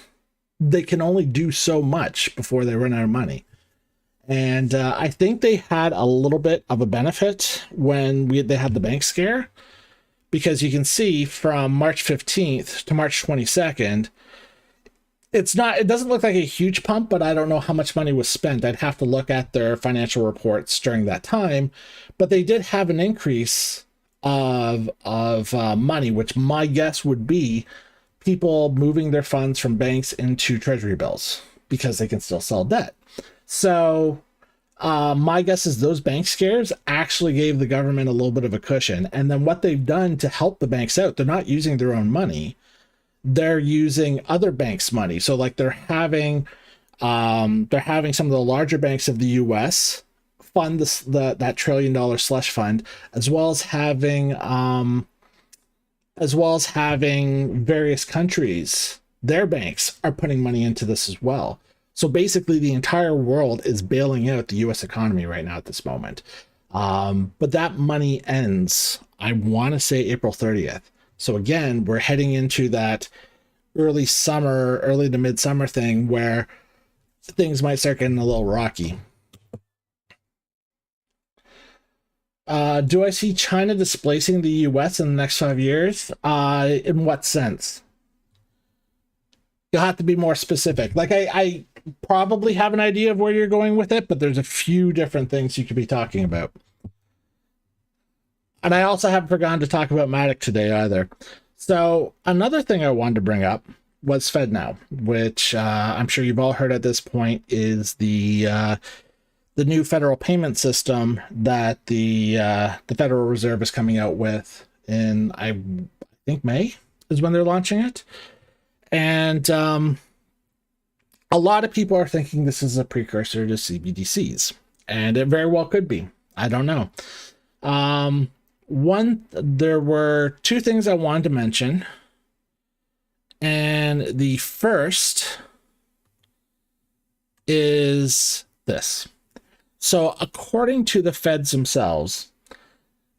S1: They can only do so much before they run out of money. And I think they had a little bit of a benefit when they had the bank scare, because you can see from March 15th to March 22nd, it doesn't look like a huge pump, but I don't know how much money was spent. I'd have to look at their financial reports during that time, but they did have an increase of money, which my guess would be people moving their funds from banks into treasury bills because they can still sell debt. So my guess is those bank scares actually gave the government a little bit of a cushion. And then what they've done to help the banks out, they're not using their own money. They're using other banks' money. So like they're having some of the larger banks of the US fund that $1 trillion slush fund, as well as having various countries, their banks are putting money into this as well. So basically the entire world is bailing out the US economy right now at this moment. But that money ends, I want to say, April 30th. So again, we're heading into that early to midsummer thing where things might start getting a little rocky. Do I see China displacing the US in the next 5 years? In what sense? You'll have to be more specific. Like I probably have an idea of where you're going with it, but there's a few different things you could be talking about. And I also haven't forgotten to talk about Matic today either. So another thing I wanted to bring up was FedNow, which I'm sure you've all heard at this point is the new federal payment system that the Federal Reserve is coming out with in, I think, May is when they're launching it. And a lot of people are thinking this is a precursor to CBDCs, and it very well could be. I don't know. There were two things I wanted to mention, and the first is this. So according to the feds themselves,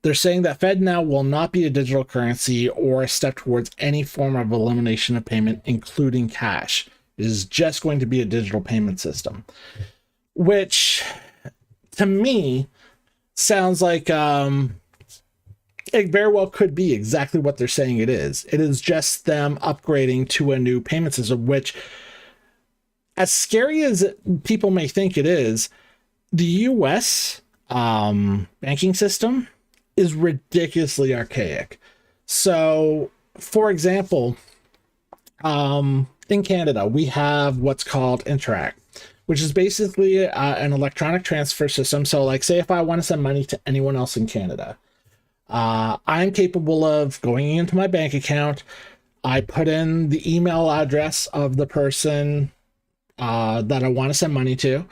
S1: they're saying that FedNow will not be a digital currency or a step towards any form of elimination of payment, including cash. It is just going to be a digital payment system, which to me sounds like it very well could be exactly what they're saying it is. It is just them upgrading to a new payment system, which as scary as people may think it is, the US banking system is ridiculously archaic. So, for example, in Canada, we have what's called Interact, which is basically an electronic transfer system. So, like, say if I want to send money to anyone else in Canada, I'm capable of going into my bank account. I put in the email address of the person that I want to send money to.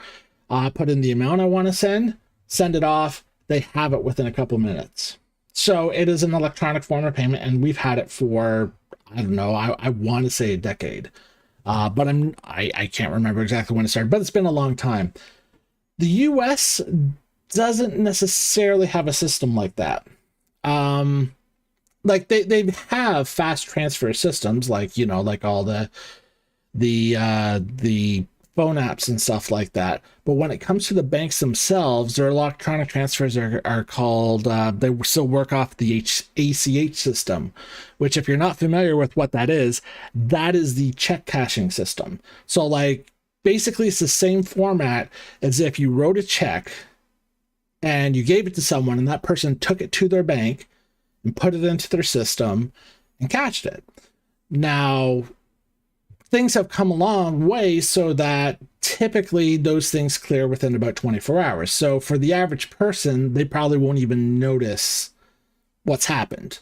S1: Put in the amount I want to send it off. They have it within a couple minutes. So it is an electronic form of payment, and we've had it for, I don't know, I want to say a decade. But I can't remember exactly when it started, but it's been a long time. The US doesn't necessarily have a system like that. Like they have fast transfer systems, like, you know, like all the phone apps and stuff like that. But when it comes to the banks themselves, their electronic transfers are called, they still work off the ACH system, which, if you're not familiar with what that is the check cashing system. So, like, basically it's the same format as if you wrote a check and you gave it to someone and that person took it to their bank and put it into their system and cashed it. Now, things have come a long way so that typically those things clear within about 24 hours. So for the average person, they probably won't even notice what's happened.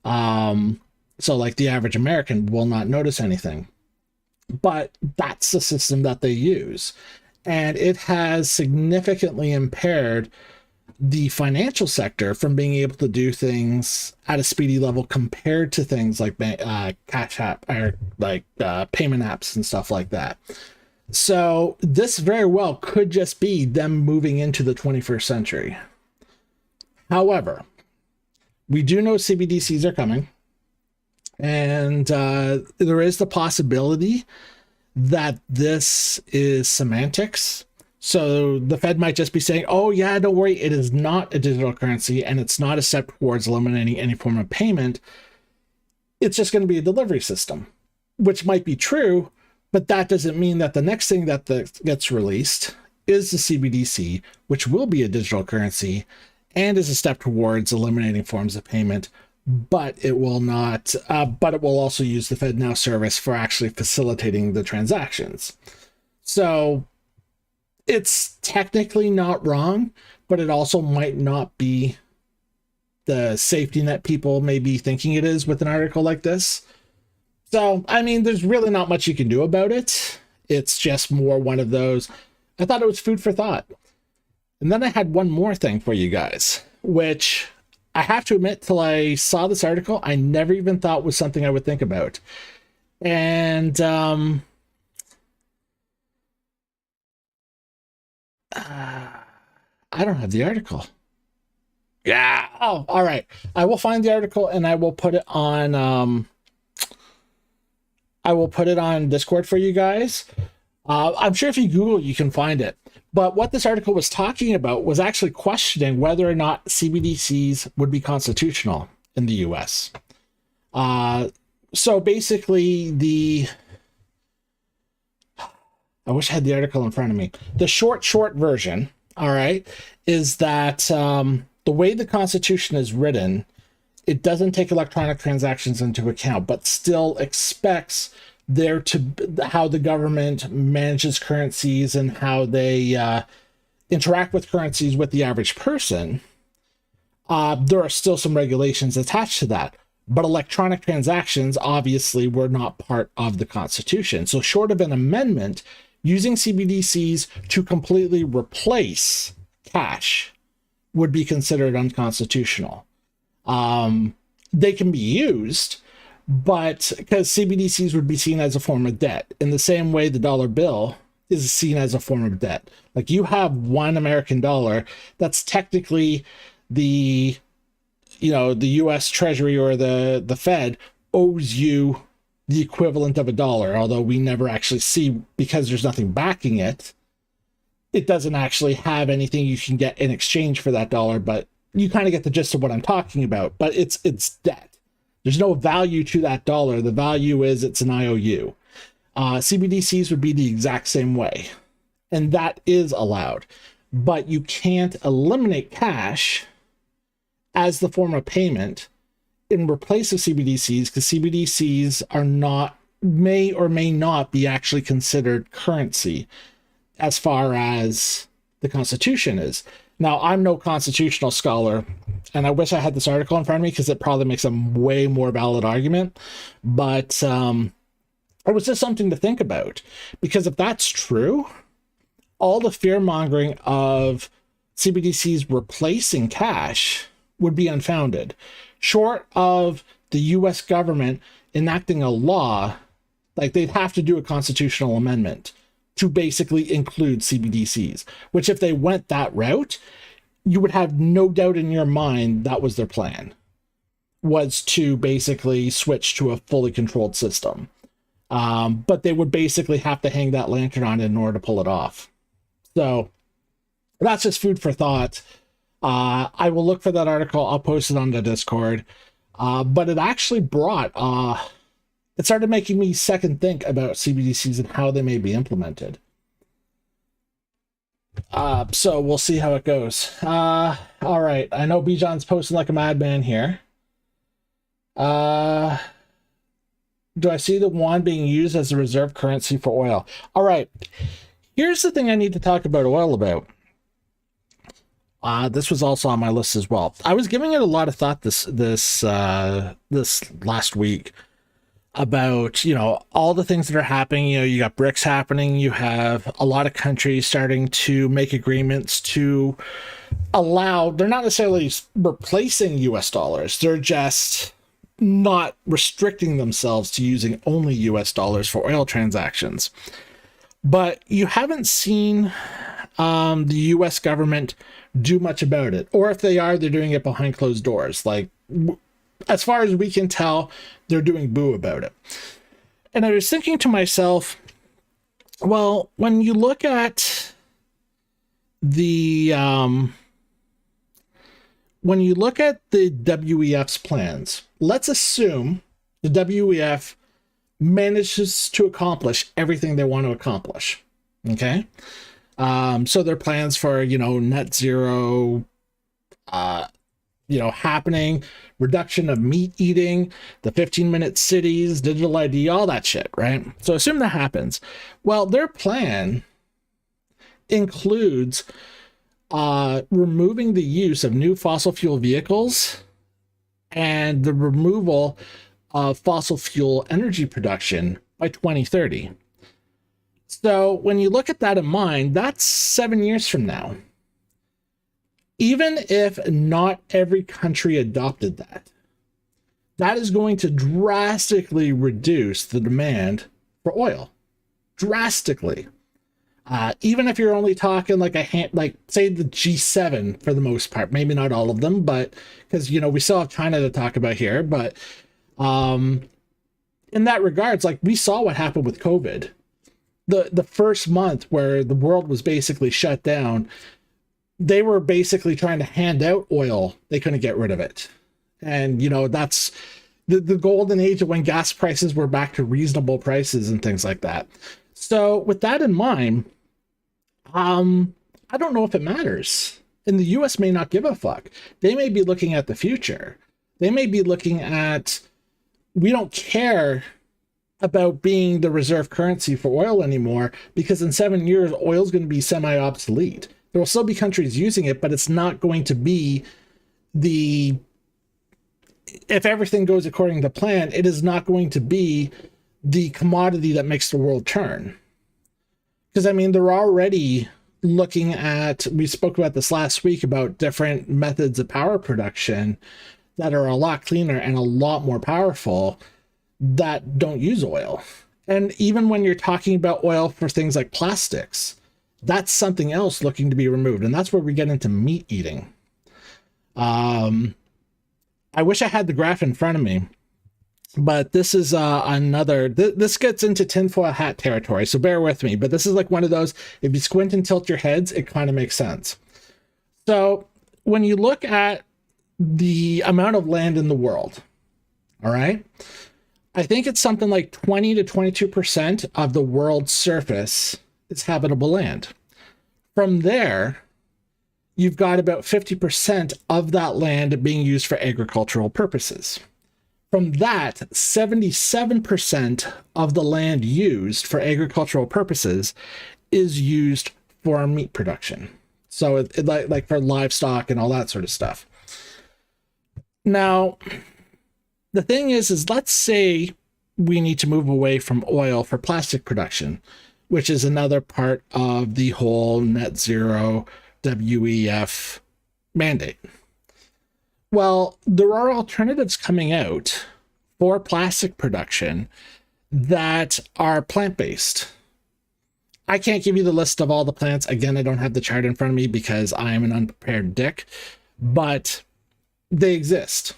S1: So like the average American will not notice anything. But that's the system that they use. And it has significantly impaired the financial sector from being able to do things at a speedy level compared to things like cash app or like payment apps and stuff like that. So this very well could just be them moving into the 21st century. However, we do know CBDCs are coming, and there is the possibility that this is semantics. So the Fed might just be saying, oh yeah, don't worry, it is not a digital currency and it's not a step towards eliminating any form of payment. It's just going to be a delivery system, which might be true, but that doesn't mean that the next thing that gets released is the CBDC, which will be a digital currency and is a step towards eliminating forms of payment, but it will not, but it will also use the FedNow service for actually facilitating the transactions. So it's technically not wrong, but it also might not be the safety net people may be thinking it is with an article like this. So, I mean, there's really not much you can do about it. It's just more one of those, I thought it was food for thought. And then I had one more thing for you guys, which I have to admit, till I saw this article, I never even thought was something I would think about. And I don't have the article. Yeah. Oh, all right. I will find the article and I will put it on Discord for you guys. I'm sure if you Google, you can find it. But what this article was talking about was actually questioning whether or not CBDCs would be constitutional in the US. So basically I wish I had the article in front of me. The short version, all right, is that the way the Constitution is written, it doesn't take electronic transactions into account, but still expects there to how the government manages currencies and how they interact with currencies with the average person. There are still some regulations attached to that, but electronic transactions obviously were not part of the Constitution. So short of an amendment, using CBDCs to completely replace cash would be considered unconstitutional. They can be used, but because CBDCs would be seen as a form of debt in the same way the dollar bill is seen as a form of debt. Like, you have one American dollar, that's technically the US Treasury or the Fed owes you the equivalent of a dollar, although we never actually see, because there's nothing backing it. It doesn't actually have anything you can get in exchange for that dollar, but you kind of get the gist of what I'm talking about. But it's debt. There's no value to that dollar. The value is it's an IOU. CBDCs would be the exact same way, and that is allowed. But you can't eliminate cash as the form of payment in replace of CBDCs, because CBDCs are not, may or may not be actually considered currency as far as the Constitution is. Now, I'm no constitutional scholar, and I wish I had this article in front of me because it probably makes a way more valid argument, but it was just something to think about, because if that's true, all the fear-mongering of CBDCs replacing cash would be unfounded. Short of the US government enacting a law, like they'd have to do a constitutional amendment to basically include CBDCs, which if they went that route, you would have no doubt in your mind that was their plan, was to basically switch to a fully controlled system. But they would basically have to hang that lantern on it in order to pull it off. So that's just food for thought. I will look for that article. I'll post it on the Discord. But it actually brought, it started making me second think about CBDCs and how they may be implemented. So we'll see how it goes. All right. I know Bijan's posting like a madman here. Do I see the yuan being used as a reserve currency for oil? All right. Here's the thing I need to talk about oil about. This was also on my list as well. I was giving it a lot of thought this last week about, you know, all the things that are happening. You know, you got BRICS happening. You have a lot of countries starting to make agreements to allow, they're not necessarily replacing US dollars. They're just not restricting themselves to using only US dollars for oil transactions. But you haven't seen the US government do much about it. Or if they are, they're doing it behind closed doors. Like, as far as we can tell, they're doing boo about it. And I was thinking to myself, well, when you look at the WEF's plans, let's assume the WEF manages to accomplish everything they want to accomplish. Okay. So their plans for, you know, net zero, you know, happening, reduction of meat eating, the 15-minute cities, digital ID, all that shit, right? So assume that happens. Well, their plan includes removing the use of new fossil fuel vehicles and the removal of fossil fuel energy production by 2030. So when you look at that in mind, that's 7 years from now. Even if not every country adopted that, that is going to drastically reduce the demand for oil. Drastically. Even if you're only talking like like say the G7 for the most part, maybe not all of them, but because, you know, we still have China to talk about here, but in that regards, like we saw what happened with COVID. The first month where the world was basically shut down, they were basically trying to hand out oil. They couldn't get rid of it. And, you know, that's the golden age of when gas prices were back to reasonable prices and things like that. So with that in mind, I don't know if it matters. And the US may not give a fuck. They may be looking at the future. They may be looking at, we don't care about being the reserve currency for oil anymore, because in 7 years, oil is going to be semi-obsolete. There will still be countries using it, but it's not going to be if everything goes according to plan, it is not going to be the commodity that makes the world turn. Because, I mean, they're already looking at, we spoke about this last week, about different methods of power production that are a lot cleaner and a lot more powerful that don't use oil. And even when you're talking about oil for things like plastics, that's something else looking to be removed. And that's where we get into meat eating. I wish I had the graph in front of me, but this is another, this gets into tinfoil hat territory, so bear with me. But this is like one of those, if you squint and tilt your heads, it kind of makes sense. So when you look at the amount of land in the world, all right, I think it's something like 20 to 22% of the world's surface is habitable land. From there, you've got about 50% of that land being used for agricultural purposes. From that, 77% of the land used for agricultural purposes is used for meat production. So like for livestock and all that sort of stuff. Now, the thing is let's say we need to move away from oil for plastic production, which is another part of the whole net zero WEF mandate. Well, there are alternatives coming out for plastic production that are plant-based. I can't give you the list of all the plants. Again, I don't have the chart in front of me because I am an unprepared dick, but they exist.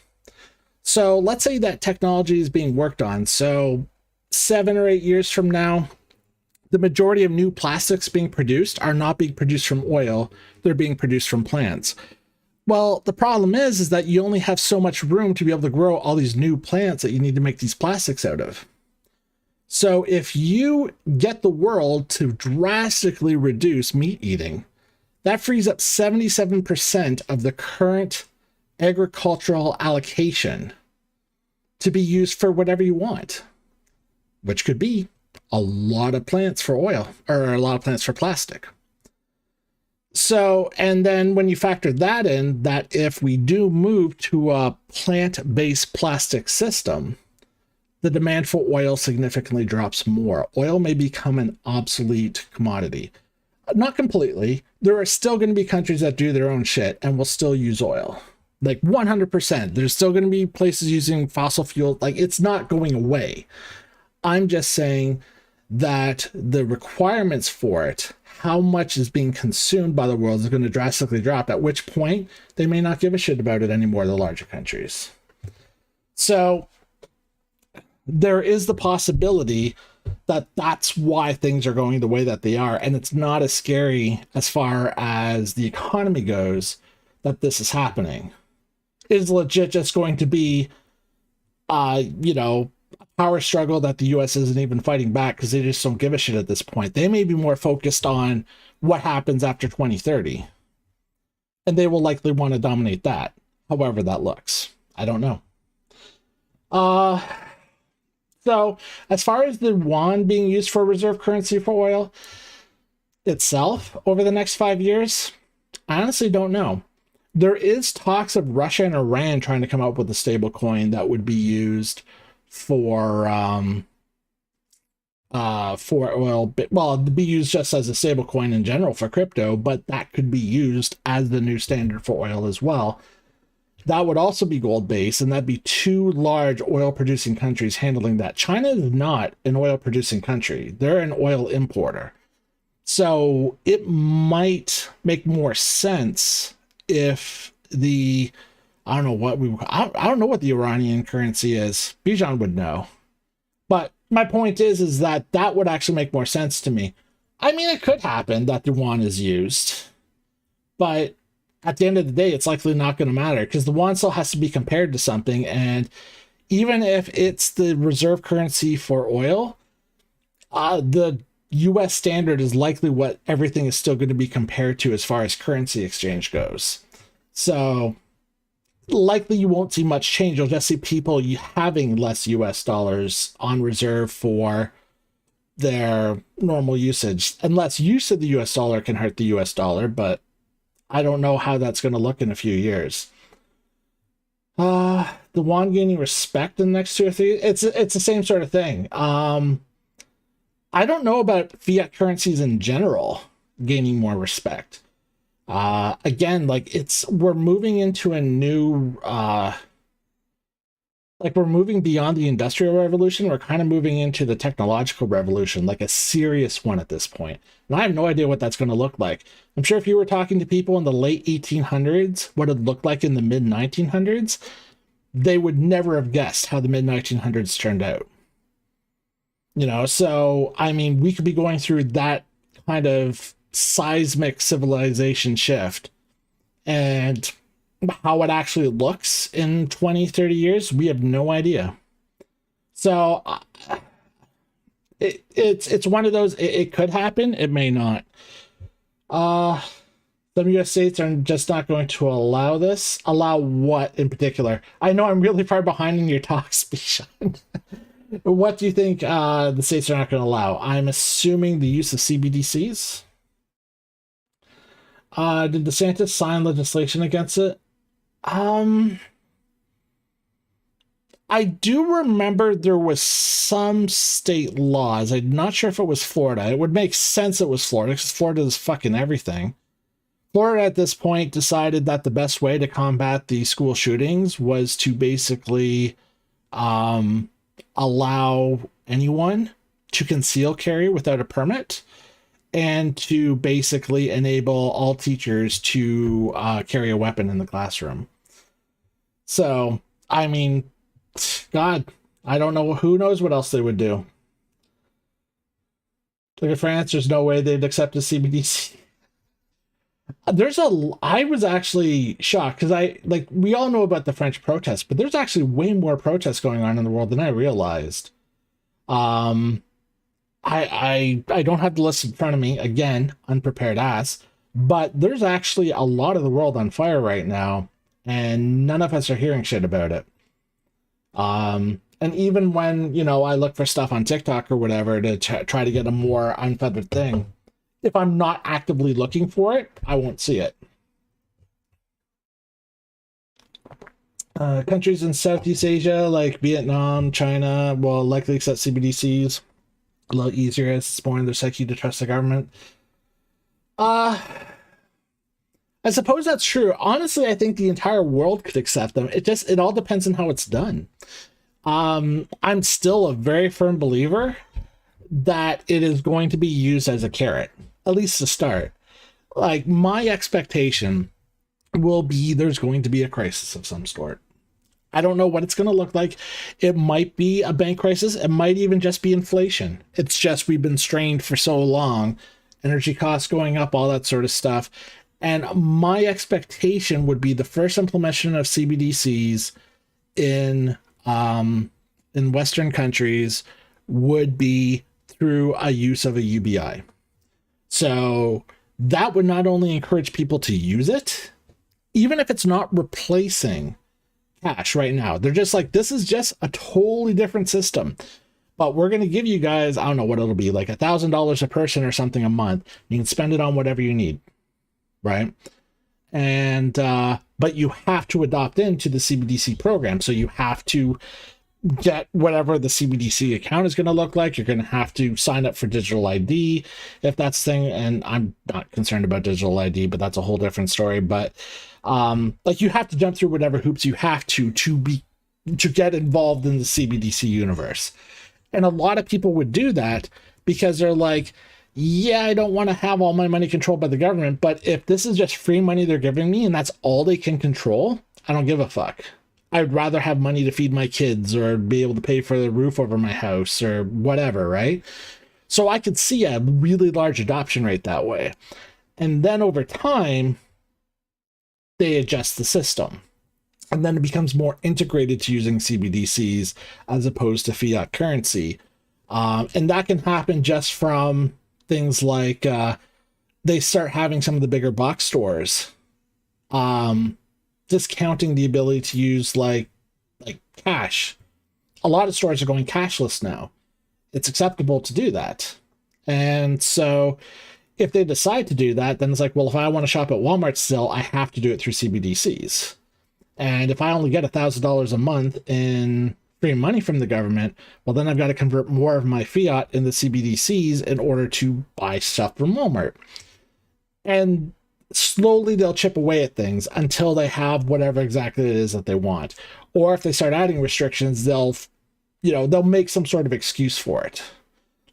S1: So let's say that technology is being worked on. So 7 or 8 years from now, the majority of new plastics being produced are not being produced from oil. They're being produced from plants. Well, the problem is that you only have so much room to be able to grow all these new plants that you need to make these plastics out of. So if you get the world to drastically reduce meat eating, that frees up 77% of the current agricultural allocation to be used for whatever you want, which could be a lot of plants for oil or a lot of plants for plastic. So, and then when you factor that in, that if we do move to a plant-based plastic system, the demand for oil significantly drops more. Oil may become an obsolete commodity. Not completely. There are still going to be countries that do their own shit and will still use oil. Like 100%. There's still going to be places using fossil fuel. Like, it's not going away. I'm just saying that the requirements for it, how much is being consumed by the world, is going to drastically drop, at which point they may not give a shit about it anymore, the larger countries. So there is the possibility that that's why things are going the way that they are. And it's not as scary as far as the economy goes that this is happening. It is legit just going to be, a power struggle that the US isn't even fighting back because they just don't give a shit at this point. They may be more focused on what happens after 2030. And they will likely want to dominate that, however that looks. I don't know. So as far as the yuan being used for reserve currency for oil itself over the next 5 years, I honestly don't know. There is talks of Russia and Iran trying to come up with a stable coin that would be used for oil. Well, it'd be used just as a stable coin in general for crypto, but that could be used as the new standard for oil as well. That would also be gold-based, and that'd be 2 large oil-producing countries handling that. China is not an oil-producing country. They're an oil importer. So it might make more sense if I don't know what the Iranian currency is. Bijan would know. But my point is that would actually make more sense to me. I mean, it could happen that the yuan is used, but at the end of the day, it's likely not going to matter because the yuan still has to be compared to something. And even if it's the reserve currency for oil, the US standard is likely what everything is still going to be compared to as far as currency exchange goes. So likely you won't see much change. You'll just see people having less US dollars on reserve for their normal usage, unless use of the US dollar can hurt the US dollar, but I don't know how that's going to look in a few years. The yuan gaining respect in the next 2 or 3, it's the same sort of thing. I don't know about fiat currencies in general gaining more respect. Again, we're moving into a new, we're moving beyond the Industrial Revolution. We're kind of moving into the technological revolution, like a serious one at this point. And I have no idea what that's going to look like. I'm sure if you were talking to people in the late 1800s, what it looked like in the mid 1900s, they would never have guessed how the mid 1900s turned out. So, I mean, we could be going through that kind of seismic civilization shift, and how it actually looks in 20, 30 years, we have no idea. So it's one of those. It could happen. It may not. Uh, some U.S. states are just not going to allow this. Allow what in particular? I know I'm really far behind in your talk, Bishan. What do you think the states are not going to allow? I'm assuming the use of CBDCs. Did DeSantis sign legislation against it? I do remember there was some state laws. I'm not sure if it was Florida. It would make sense it was Florida because Florida is fucking everything. Florida at this point decided that the best way to combat the school shootings was to basically allow anyone to conceal carry without a permit and to basically enable all teachers to carry a weapon in the classroom. So, I mean, God, I don't know. Who knows what else they would do? Look at France. There's no way they'd accept a CBDC. I was actually shocked because we all know about the French protests, but there's actually way more protests going on in the world than I realized. I don't have the list in front of me, again, unprepared ass, but there's actually a lot of the world on fire right now, and none of us are hearing shit about it. And even when, I look for stuff on TikTok or whatever to try to get a more unfeathered thing, if I'm not actively looking for it, I won't see it. Countries in Southeast Asia like Vietnam, China will likely accept CBDCs a little easier as it's more in their psyche to trust the government. I suppose that's true. Honestly, I think the entire world could accept them. It all depends on how it's done. I'm still a very firm believer that it is going to be used as a carrot, at least to start. Like, my expectation will be there's going to be a crisis of some sort. I don't know what it's going to look like. It might be a bank crisis. It might even just be inflation. It's just we've been strained for so long. Energy costs going up, all that sort of stuff. And my expectation would be the first implementation of CBDCs in Western countries would be through a use of a UBI. So that would not only encourage people to use it, even if it's not replacing cash right now. They're just like, this is just a totally different system. But we're going to give you guys, I don't know what it'll be, like $1,000 a person or something a month. You can spend it on whatever you need, right? And but you have to adopt into the CBDC program. So you have to get whatever the CBDC account is going to look like. You're going to have to sign up for digital ID if that's the thing. And I'm not concerned about digital ID, but that's a whole different story. But like, you have to jump through whatever hoops you have to get involved in the CBDC universe. And a lot of people would do that because they're like, yeah, I don't want to have all my money controlled by the government, but if this is just free money they're giving me and that's all they can control, I don't give a fuck. I'd rather have money to feed my kids or be able to pay for the roof over my house or whatever, right? So I could see a really large adoption rate that way. And then over time, they adjust the system. And then it becomes more integrated to using CBDCs as opposed to fiat currency. And that can happen just from things like they start having some of the bigger box stores discounting the ability to use like cash. A lot of stores are going cashless now. It's acceptable to do that. And so if they decide to do that, then it's like, well, if I want to shop at Walmart still, I have to do it through CBDCs. And if I only get $1,000 a month in free money from the government, well, then I've got to convert more of my fiat in the CBDCs in order to buy stuff from Walmart. And slowly they'll chip away at things until they have whatever exactly it is that they want. Or if they start adding restrictions, they'll make some sort of excuse for it.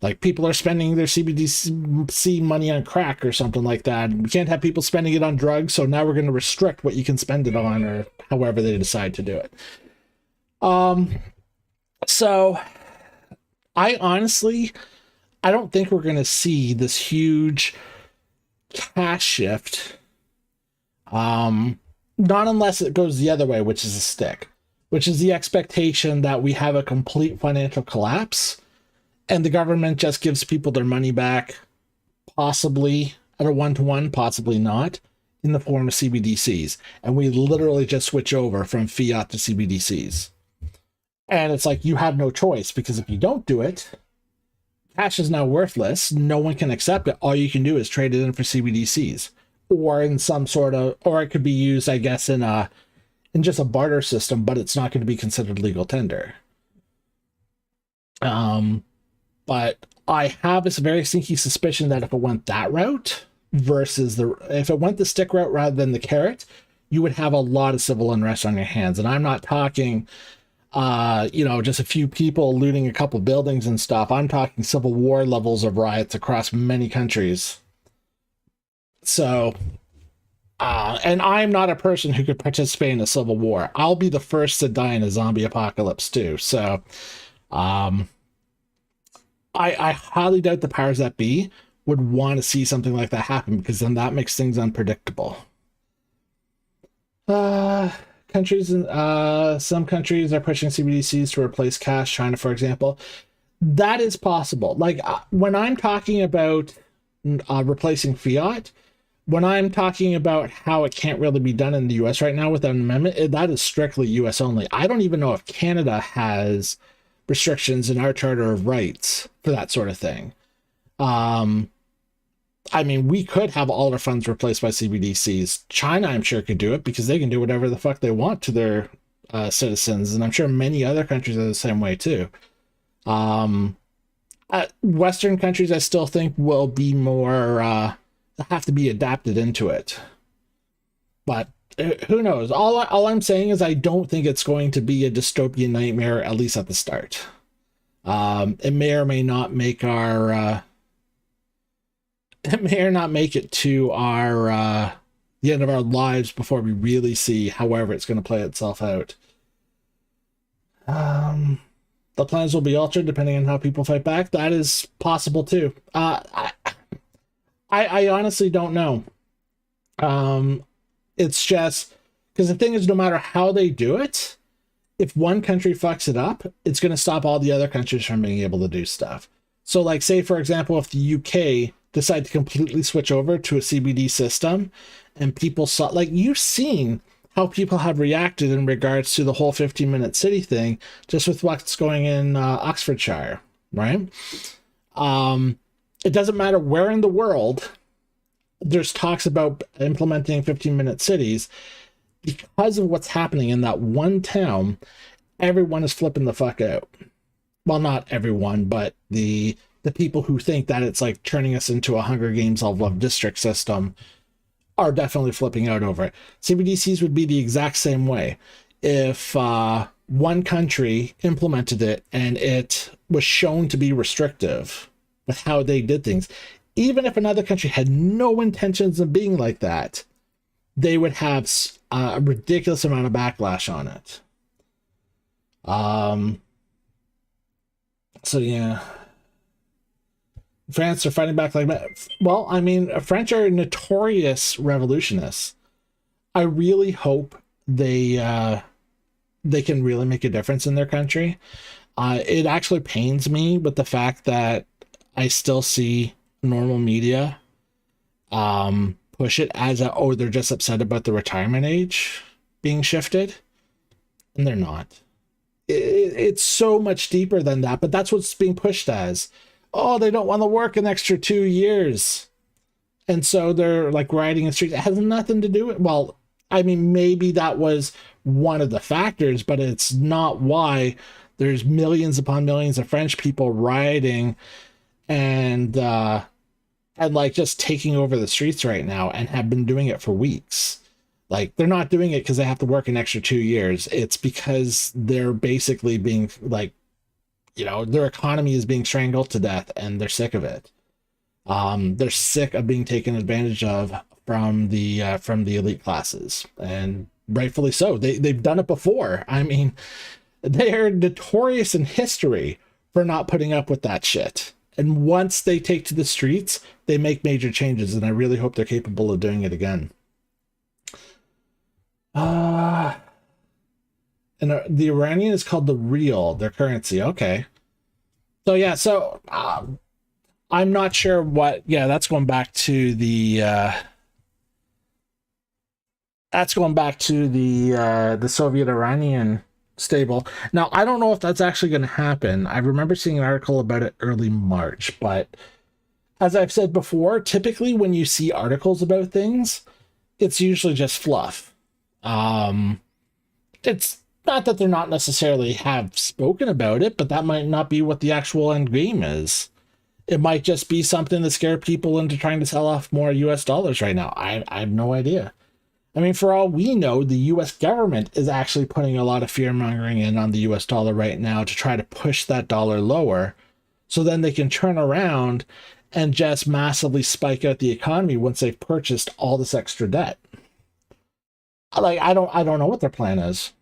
S1: Like, people are spending their CBDC money on crack or something like that. We can't have people spending it on drugs, so now we're going to restrict what you can spend it on, or however they decide to do it. So I don't think we're going to see this huge cash shift. Not unless it goes the other way, which is a stick. which is the expectation that we have a complete financial collapse and the government just gives people their money back, possibly at a one-to-one, possibly not, in the form of CBDCs. And we literally just switch over from fiat to CBDCs. And it's like, you have no choice, because if you don't do it, cash is now worthless. No one can accept it. All you can do is trade it in for CBDCs, or in some sort of, or it could be used, I guess, in just a barter system, but it's not going to be considered legal tender. But I have this very sneaky suspicion that if it went that route versus if it went the stick route rather than the carrot, you would have a lot of civil unrest on your hands. And I'm not talking, just a few people looting a couple buildings and stuff. I'm talking civil war levels of riots across many countries. So, and I'm not a person who could participate in a civil war. I'll be the first to die in a zombie apocalypse too. So, I highly doubt the powers that be would want to see something like that happen, because then that makes things unpredictable. Countries and some countries are pushing CBDCs to replace cash. China, for example, that is possible. Like when I'm talking about replacing fiat, when I'm talking about how it can't really be done in the US right now without an amendment, that is strictly US only. I don't even know if Canada has restrictions in our Charter of Rights for that sort of thing. I mean, we could have all our funds replaced by CBDCs. China, I'm sure, could do it, because they can do whatever the fuck they want to their citizens, and I'm sure many other countries are the same way too. Western countries, I still think, will be more have to be adapted into it, but who knows? All I'm saying is I don't think it's going to be a dystopian nightmare, at least at the start. It may or may not make our it may or not make it to our the end of our lives before we really see however it's going to play itself out. The plans will be altered depending on how people fight back. That is possible too. I honestly don't know. It's just because the thing is, no matter how they do it, if one country fucks it up, it's going to stop all the other countries from being able to do stuff. So, like, say, for example, if the UK decide to completely switch over to a CBD system, and people saw, like, you've seen how people have reacted in regards to the whole 15-minute city thing, just with what's going in Oxfordshire, right? It doesn't matter where in the world there's talks about implementing 15-minute cities. Because of what's happening in that one town, everyone is flipping the fuck out. Well, not everyone, but the people who think that it's like turning us into a Hunger Games of district system are definitely flipping out over it. CBDCs would be the exact same way. If one country implemented it and it was shown to be restrictive with how they did things, even if another country had no intentions of being like that, they would have a ridiculous amount of backlash on it. So yeah, France are fighting back like that. Well, I mean, French are notorious revolutionists. I really hope they can really make a difference in their country. It actually pains me with the fact that I still see normal media push it as they're just upset about the retirement age being shifted, and they're not. It's so much deeper than that, but that's what's being pushed as. Oh, they don't want to work an extra 2 years, and so they're like rioting in the streets. It has nothing to do with, well, I mean, maybe that was one of the factors, but it's not why there's millions upon millions of French people rioting and like just taking over the streets right now, and have been doing it for weeks. Like, they're not doing it because they have to work an extra 2 years. It's because they're basically being like, their economy is being strangled to death, and they're sick of it. They're sick of being taken advantage of from the elite classes, and rightfully so. They've done it before. I mean, they are notorious in history for not putting up with that shit. And once they take to the streets, they make major changes, and I really hope they're capable of doing it again. And the Iranian is called the real, their currency. Okay. So yeah, so I'm not sure what. Yeah, that's going back to the Soviet Iranian stable. Now I don't know if that's actually going to happen. I remember seeing an article about it early March, but as I've said before, typically when you see articles about things, it's usually just fluff. Um, it's not that they're not necessarily have spoken about it, but that might not be what the actual end game is. It might just be something to scare people into trying to sell off more US dollars right now. I have no idea. I mean, for all we know, the US government is actually putting a lot of fear mongering in on the US dollar right now to try to push that dollar lower so then they can turn around and just massively spike out the economy once they've purchased all this extra debt. Like I don't know what their plan is.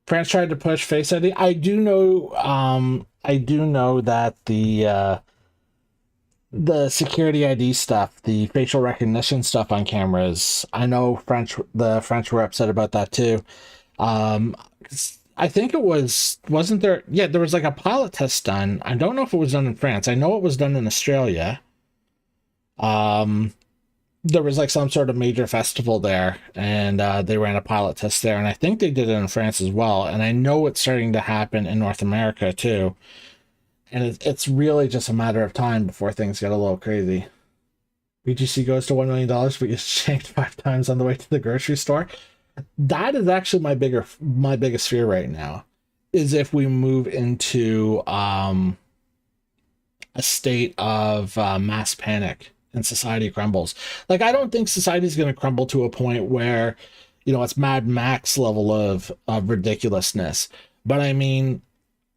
S1: France tried to push Face ID. I do know that the security ID stuff, the facial recognition stuff on cameras. I know the French were upset about that too. Um, I think it wasn't there? Yeah, there was like a pilot test done. I don't know if it was done in France. I know it was done in Australia. Um, there was like some sort of major festival there, and they ran a pilot test there, and I think they did it in France as well. And I know it's starting to happen in North America too. And it's really just a matter of time before things get a little crazy. BTC goes to $1 million, but gets shanked 5 times on the way to the grocery store. That is actually my biggest fear right now, is if we move into a state of mass panic and society crumbles. Like, I don't think society is going to crumble to a point where, it's Mad Max level of ridiculousness. But I mean,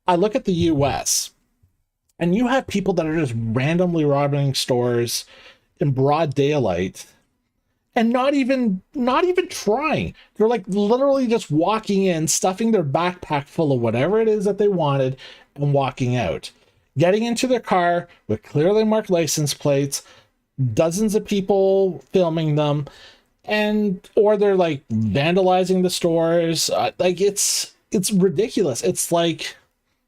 S1: I look at the US, and you have people that are just randomly robbing stores in broad daylight and not even trying. They're like literally just walking in, stuffing their backpack full of whatever it is that they wanted and walking out. Getting into their car with clearly marked license plates, dozens of people filming them, or they're like vandalizing the stores. Like it's ridiculous. It's like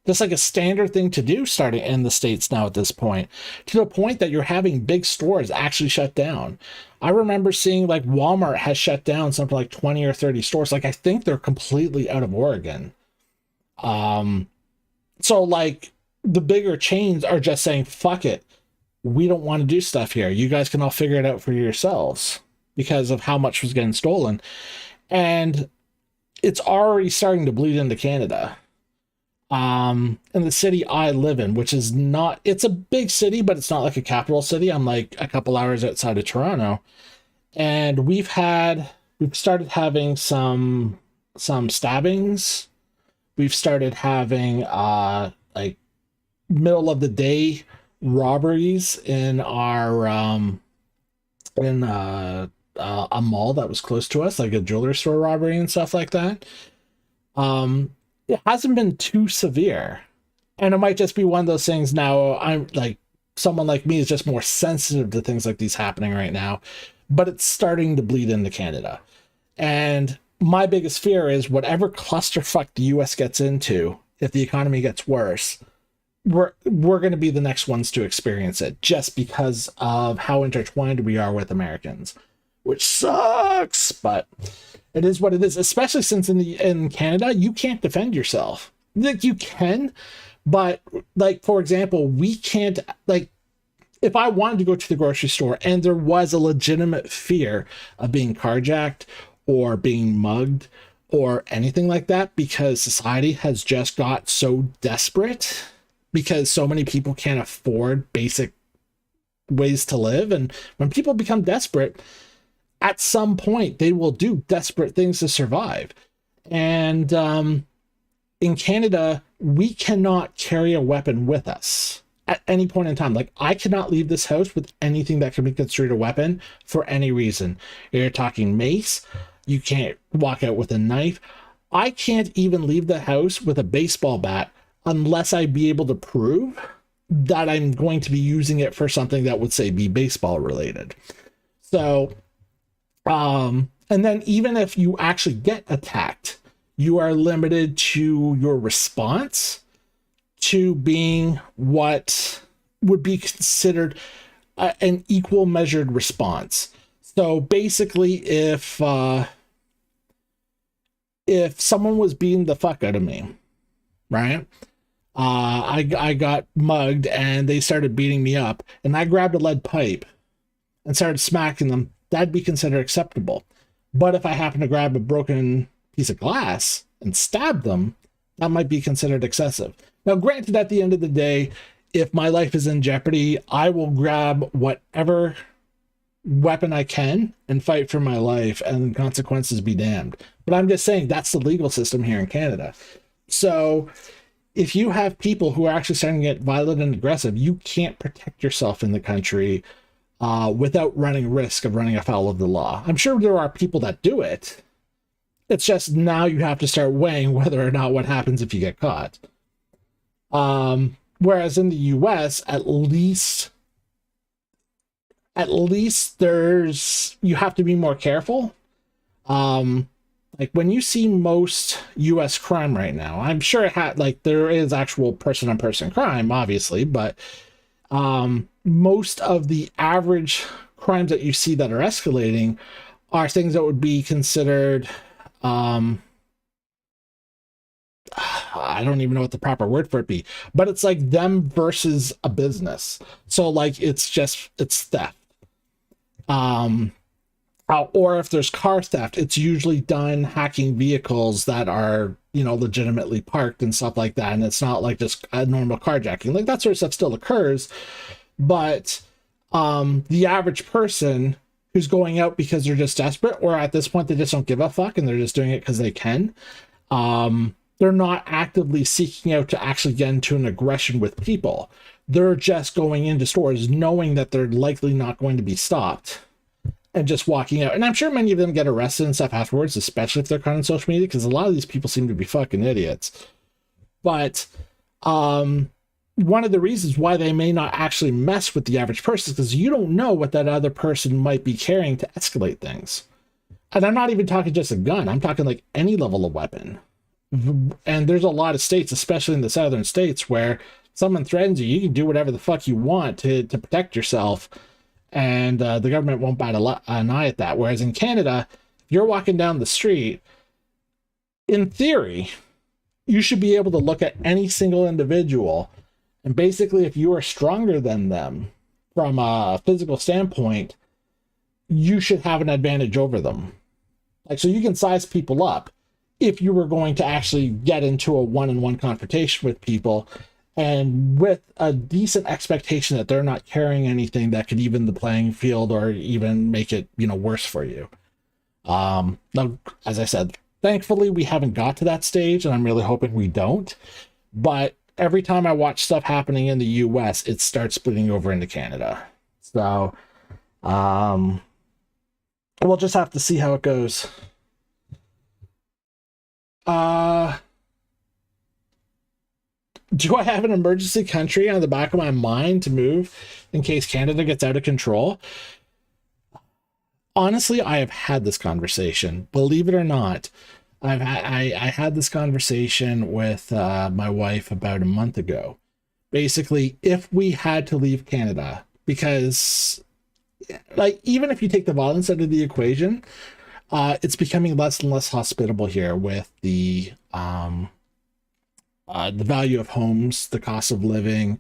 S1: that's like a standard thing to do starting in the States now at this point, to the point that you're having big stores actually shut down. I remember seeing like Walmart has shut down something like 20 or 30 stores. Like, I think they're completely out of Oregon. So like the bigger chains are just saying, fuck it. We don't want to do stuff here. You guys can all figure it out for yourselves because of how much was getting stolen. And it's already starting to bleed into Canada. In the city I live in, which is not, it's a big city, but it's not like a capital city. I'm like a couple hours outside of Toronto, and we've started having some stabbings. We've started having like middle of the day robberies in our in a mall that was close to us, like a jewelry store robbery and stuff like that. It hasn't been too severe, and it might just be one of those things. Now I'm like, someone like me is just more sensitive to things like these happening right now, but it's starting to bleed into Canada. And my biggest fear is whatever clusterfuck the US gets into, if the economy gets worse, we're going to be the next ones to experience it, just because of how intertwined we are with Americans, which sucks, but it is what it is, especially since in Canada, you can't defend yourself. Like, you can, but like, for example, we can't, like, if I wanted to go to the grocery store and there was a legitimate fear of being carjacked or being mugged or anything like that, because society has just got so desperate because so many people can't afford basic ways to live. And when people become desperate, at some point, they will do desperate things to survive. And in Canada, we cannot carry a weapon with us at any point in time. Like, I cannot leave this house with anything that can be considered a weapon for any reason. You're talking mace. You can't walk out with a knife. I can't even leave the house with a baseball bat unless I be able to prove that I'm going to be using it for something that would say be baseball related. So, and then even if you actually get attacked, you are limited to your response to being what would be considered an equal measured response. So basically, if someone was beating the fuck out of me, right? I got mugged and they started beating me up, and I grabbed a lead pipe and started smacking them. That'd be considered acceptable. But if I happen to grab a broken piece of glass and stab them, that might be considered excessive. Now, granted, at the end of the day, if my life is in jeopardy, I will grab whatever weapon I can and fight for my life, and consequences be damned. But I'm just saying that's the legal system here in Canada. So if you have people who are actually starting to get violent and aggressive, you can't protect yourself in the country without running risk of running afoul of the law. I'm sure there are people that do it. It's just now you have to start weighing whether or not what happens if you get caught. Whereas in the US, at least there's, you have to be more careful. Like when you see most US crime right now, I'm sure it had, like, there is actual person on person crime, obviously, but most of the average crimes that you see that are escalating are things that would be considered, I don't even know what the proper word for it be, but it's like them versus a business. So like it's theft. Or if there's car theft, it's usually done hacking vehicles that are, legitimately parked and stuff like that. And it's not like just a normal carjacking. Like that sort of stuff still occurs. But the average person who's going out because they're just desperate, or at this point they just don't give a fuck and they're just doing it because they can, they're not actively seeking out to actually get into an aggression with people. They're just going into stores knowing that they're likely not going to be stopped and just walking out. And I'm sure many of them get arrested and stuff afterwards, especially if they're caught on social media, because a lot of these people seem to be fucking idiots. But one of the reasons why they may not actually mess with the average person is because you don't know what that other person might be carrying to escalate things. And I'm not even talking just a gun. I'm talking like any level of weapon. And there's a lot of states, especially in the southern states, where someone threatens you, you can do whatever the fuck you want to protect yourself. And the government won't bat an eye at that. Whereas in Canada, if you're walking down the street, in theory, you should be able to look at any single individual. And basically, if you are stronger than them from a physical standpoint, you should have an advantage over them. Like, so you can size people up if you were going to actually get into a one-on-one confrontation with people, and with a decent expectation that they're not carrying anything that could even the playing field or even make it, worse for you. Now, as I said, thankfully we haven't got to that stage, and I'm really hoping we don't. But every time I watch stuff happening in the US, it starts splitting over into Canada. So, we'll just have to see how it goes. Do I have an emergency country on the back of my mind to move in case Canada gets out of control? Honestly, I have had this conversation. Believe it or not, I had this conversation with my wife about a month ago. Basically, if we had to leave Canada, because like even if you take the violence out of the equation, it's becoming less and less hospitable here with the value of homes, the cost of living,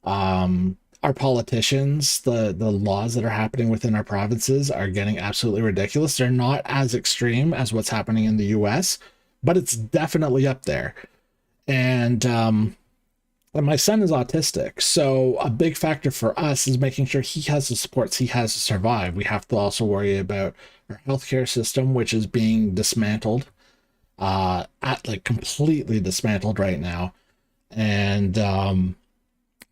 S1: our politicians, the laws that are happening within our provinces are getting absolutely ridiculous. They're not as extreme as what's happening in the US, but it's definitely up there. And my son is autistic, so a big factor for us is making sure he has the supports he has to survive. We have to also worry about our healthcare system, which is being dismantled, completely dismantled right now. And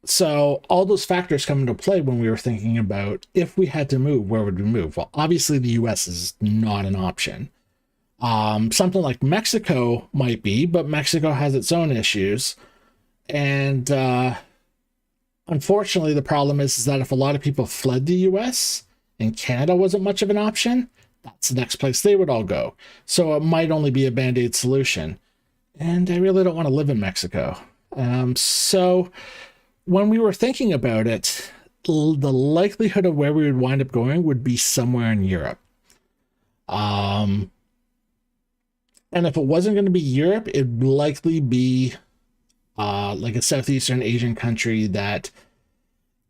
S1: so all those factors come into play when we were thinking about if we had to move, where would we move? Well, obviously the US is not an option. Something like Mexico might be, but Mexico has its own issues. And Unfortunately, the problem is that if a lot of people fled the US and Canada wasn't much of an option, that's the next place they would all go. So it might only be a band-aid solution. And I really don't want to live in Mexico. So when we were thinking about it, the likelihood of where we would wind up going would be somewhere in Europe. And if it wasn't going to be Europe, it'd likely be like a Southeastern Asian country that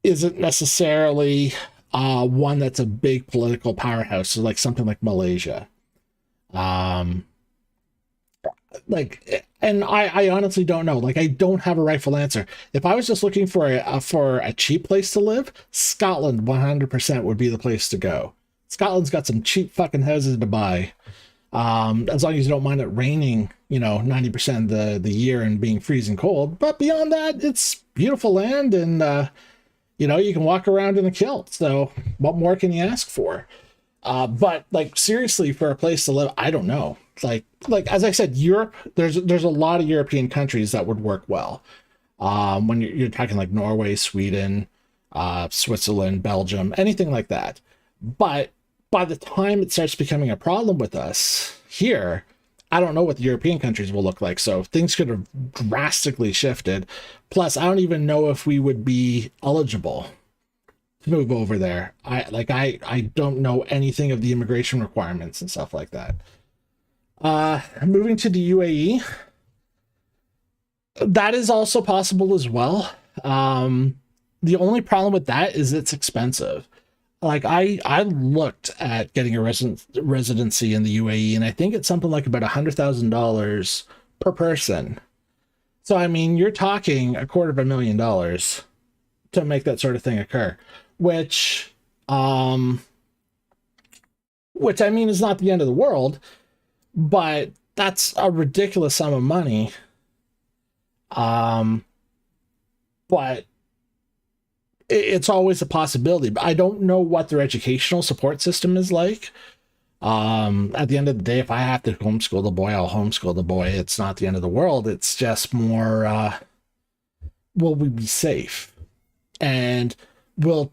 S1: isn't necessarily one that's a big political powerhouse, so like something like Malaysia. And I honestly don't know. Like, I don't have a rightful answer. If I was just looking for a cheap place to live, Scotland 100% would be the place to go. Scotland's got some cheap fucking houses to buy. As long as you don't mind it raining, 90% of the year and being freezing cold. But beyond that, it's beautiful land, and you can walk around in a kilt. So what more can you ask for? But like, seriously, for a place to live, I don't know. Like as I said, Europe, there's a lot of European countries that would work well. When you're talking like Norway, Sweden, Switzerland, Belgium, anything like that. But by the time it starts becoming a problem with us here, I don't know what the European countries will look like. So things could have drastically shifted. Plus, I don't even know if we would be eligible to move over there. I don't know anything of the immigration requirements and stuff like that. Moving to the UAE, that is also possible as well. The only problem with that is it's expensive. Like, I looked at getting a residency in the UAE, and I think it's something like about $100,000 per person. So I mean, you're talking $250,000 to make that sort of thing occur, which I mean is not the end of the world, but that's a ridiculous sum of money. But it's always a possibility. But I don't know what their educational support system is like. At the end of the day, if I have to homeschool the boy, I'll homeschool the boy. It's not the end of the world. It's just more, will we be safe? And will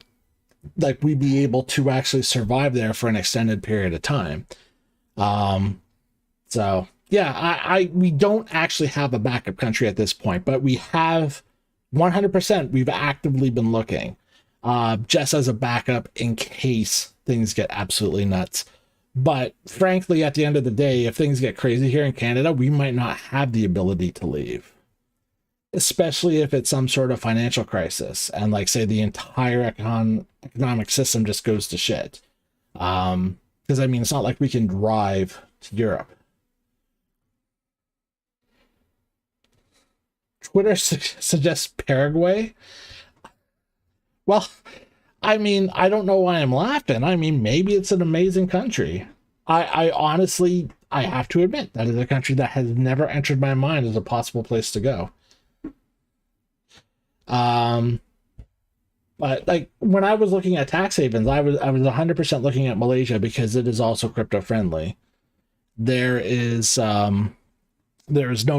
S1: we be able to actually survive there for an extended period of time? So yeah, we don't actually have a backup country at this point, but we have 100%. We've actively been looking, just as a backup in case things get absolutely nuts. But frankly, at the end of the day, if things get crazy here in Canada, we might not have the ability to leave, especially if it's some sort of financial crisis and, like, say the entire economic system just goes to shit. Because I mean, it's not like we can drive to Europe. Twitter suggests Paraguay. Well, I mean, I don't know why I'm laughing. I mean, maybe it's an amazing country. I honestly, I have to admit, that is a country that has never entered my mind as a possible place to go. But like, when I was looking at tax havens, I was 100% looking at Malaysia because it is also crypto friendly. There is no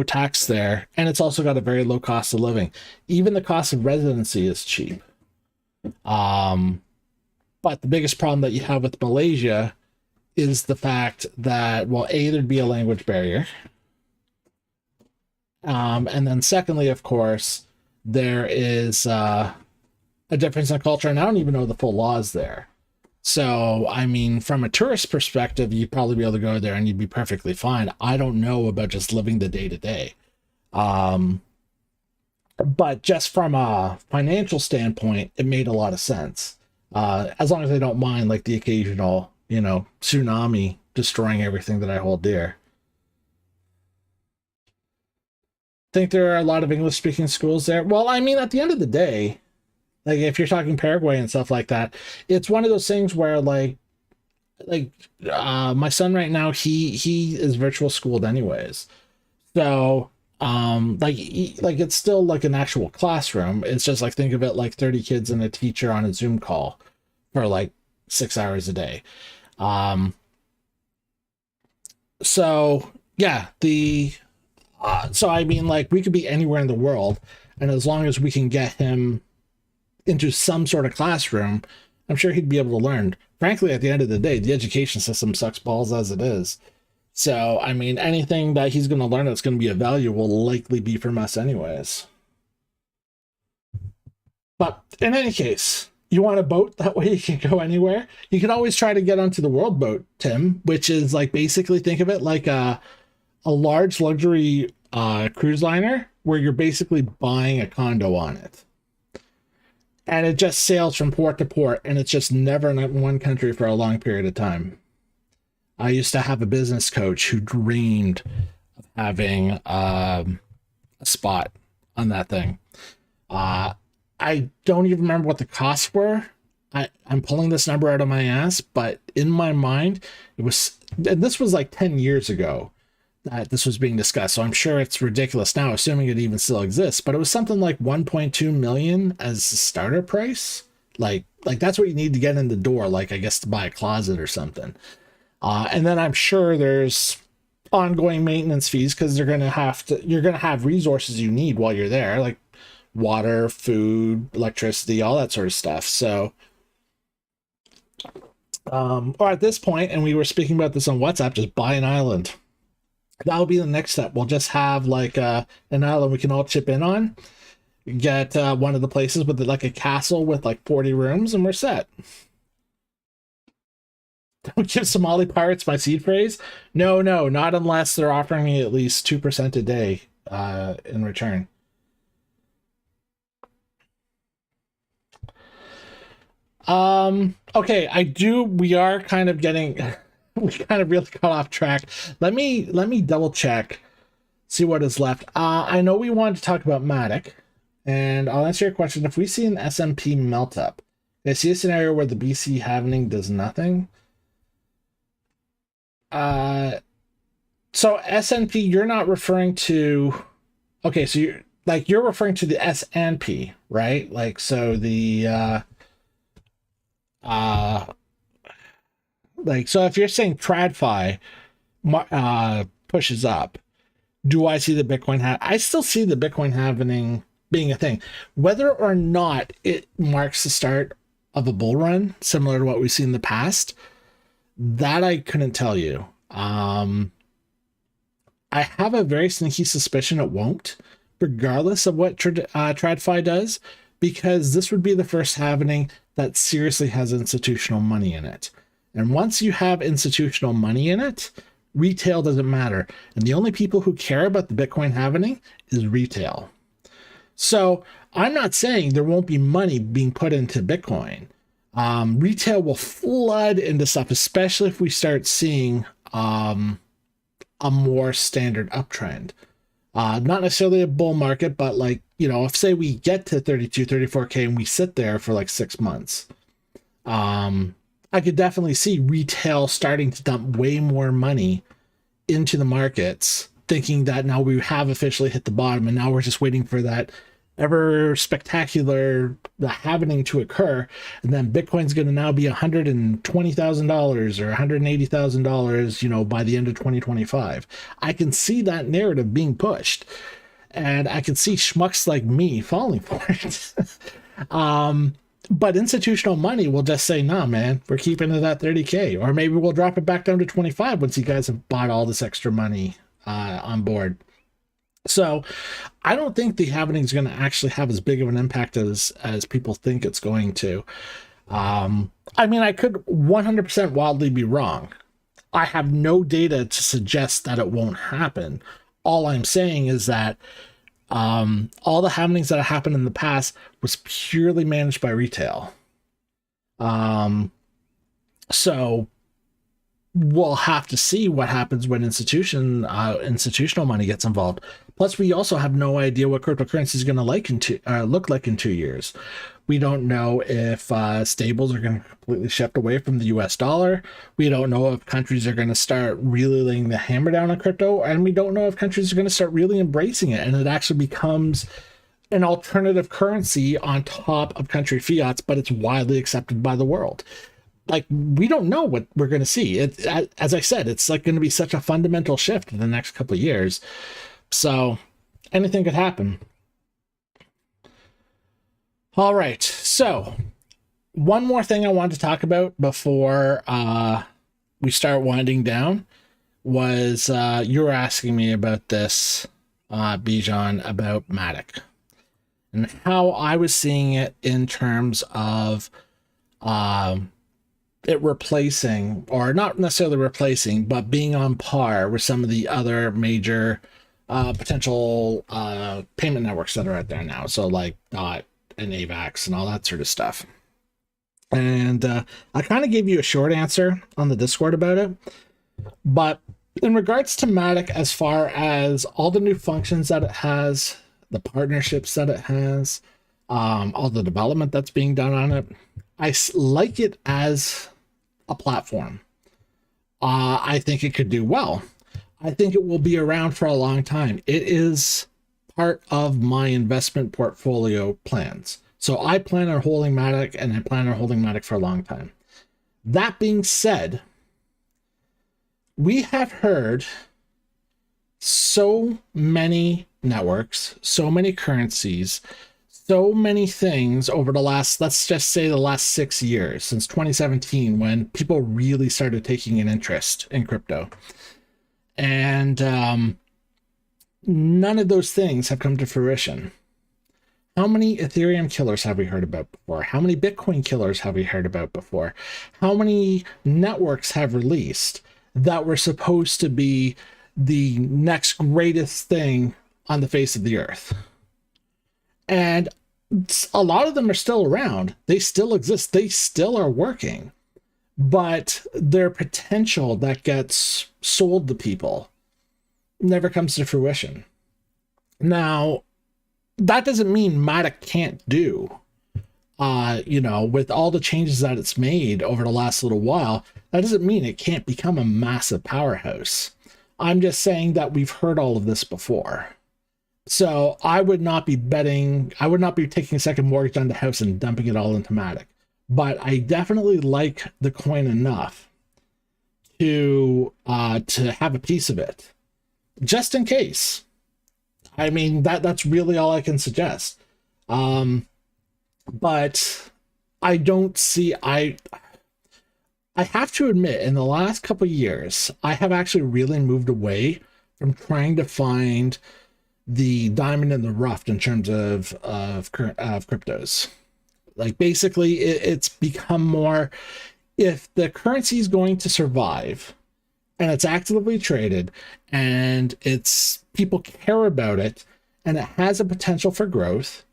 S1: tax there, and it's also got a very low cost of living. Even the cost of residency is cheap. But the biggest problem that you have with Malaysia is the fact that, well, A, there'd be a language barrier. And then secondly, of course, there is a difference in culture, and I don't even know the full laws there. So, I mean, from a tourist perspective, you'd probably be able to go there and you'd be perfectly fine. I don't know about just living the day to day. But just from a financial standpoint, it made a lot of sense. As long as I don't mind, like, the occasional, tsunami destroying everything that I hold dear. Think there are a lot of English speaking schools there? Well, I mean, at the end of the day, like, if you're talking Paraguay and stuff like that, it's one of those things where my son right now, he is virtual schooled anyways. So, it's still like an actual classroom. It's just like, think of it like 30 kids and a teacher on a Zoom call for like 6 hours a day. So yeah, so I mean, like, we could be anywhere in the world, and as long as we can get him into some sort of classroom, I'm sure he'd be able to learn. Frankly, at the end of the day, the education system sucks balls as it is. So, I mean, anything that he's going to learn that's going to be of value will likely be from us anyways. But in any case, you want a boat? That way you can go anywhere. You can always try to get onto the World Boat, Tim, which is like basically think of it like a large luxury cruise liner where you're basically buying a condo on it. And it just sails from port to port, and it's just never in one country for a long period of time. I used to have a business coach who dreamed of having a spot on that thing. I don't even remember what the costs were. I'm pulling this number out of my ass, but in my mind, it was, and this was like 10 years ago that this was being discussed. So I'm sure it's ridiculous now, assuming it even still exists, but it was something like 1.2 million as the starter price. Like that's what you need to get in the door. Like, I guess to buy a closet or something. And then I'm sure there's ongoing maintenance fees because you're going to have resources you need while you're there, like water, food, electricity, all that sort of stuff. So, or at this point, and we were speaking about this on WhatsApp, just buy an island. That'll be the next step. We'll just have like an island we can all chip in on. Get one of the places with like a castle with like 40 rooms, and we're set. Don't give Somali pirates my seed phrase. No, not unless they're offering me at least 2% a day in return. Okay, we are kind of getting, we kind of really got off track. Let me double check, see what is left. I know we wanted to talk about Matic, and I'll answer your question. If we see an SMP melt up, I see a scenario where the BC halvening does nothing. So SNP, you're not referring to, okay, so you're referring to the SNP, right? Like, so the, like, so if you're saying TradFi pushes up, do I see the Bitcoin I still see the Bitcoin halving being a thing, whether or not it marks the start of a bull run similar to what we've seen in the past. That I couldn't tell you. I have a very sneaky suspicion it won't, regardless of what TradFi does, because this would be the first halving that seriously has institutional money in it. And once you have institutional money in it, retail doesn't matter. And the only people who care about the Bitcoin halving is retail. So I'm not saying there won't be money being put into Bitcoin. Retail will flood into stuff, especially if we start seeing a more standard uptrend. Not necessarily a bull market, but like, you know, if say we get to 32, 34K and we sit there for like 6 months, I could definitely see retail starting to dump way more money into the markets, thinking that now we have officially hit the bottom and now we're just waiting for that ever spectacular happening to occur, and then Bitcoin's going to now be $120,000 or $180,000, you know, by the end of 2025. I can see that narrative being pushed, and I can see schmucks like me falling for it. But institutional money will just say, nah, man, we're keeping it at 30K, or maybe we'll drop it back down to 25 once you guys have bought all this extra money on board. So I don't think the halving is going to actually have as big of an impact as people think it's going to. I mean, I could 100% wildly be wrong. I have no data to suggest that it won't happen. All I'm saying is that all the halvings that have happened in the past was purely managed by retail. So we'll have to see what happens when institutional money gets involved. Plus, we also have no idea what cryptocurrency is going to look like in 2 years. We don't know if stables are going to completely shift away from the US dollar. We don't know if countries are going to start really laying the hammer down on crypto. And we don't know if countries are going to start really embracing it, and it actually becomes an alternative currency on top of country fiats, but it's widely accepted by the world. Like, we don't know what we're going to see. As I said, it's like going to be such a fundamental shift in the next couple of years. So anything could happen. All right. So one more thing I wanted to talk about before we start winding down was you were asking me about this, Bijan, about Matic and how I was seeing it in terms of it replacing, or not necessarily replacing, but being on par with some of the other major potential payment networks that are out there now. So like DOT and AVAX and all that sort of stuff. And I kind of gave you a short answer on the Discord about it. But in regards to Matic, as far as all the new functions that it has, the partnerships that it has, all the development that's being done on it, I like it as a platform. I think it could do well. I think it will be around for a long time. It is part of my investment portfolio plans. So I plan on holding Matic, and I plan on holding Matic for a long time. That being said, we have heard so many networks, so many currencies, so many things over the last, let's just say the last 6 years, since 2017, when people really started taking an interest in crypto. And none of those things have come to fruition. How many Ethereum killers have we heard about before? How many Bitcoin killers have we heard about before? How many networks have released that were supposed to be the next greatest thing on the face of the earth? And a lot of them are still around. They still exist. They still are working. But their potential that gets sold to people never comes to fruition. Now, that doesn't mean Matic can't do. With all the changes that it's made over the last little while, that doesn't mean it can't become a massive powerhouse. I'm just saying that we've heard all of this before. So I would not be taking a second mortgage on the house and dumping it all into Matic. But I definitely like the coin enough to have a piece of it, just in case. I mean, that's really all I can suggest. But I don't see, I have to admit, in the last couple of years, I have actually really moved away from trying to find the diamond in the rough in terms of cryptos. Like, basically, it's become more, if the currency is going to survive and it's actively traded and people care about it and it has a potential for growth,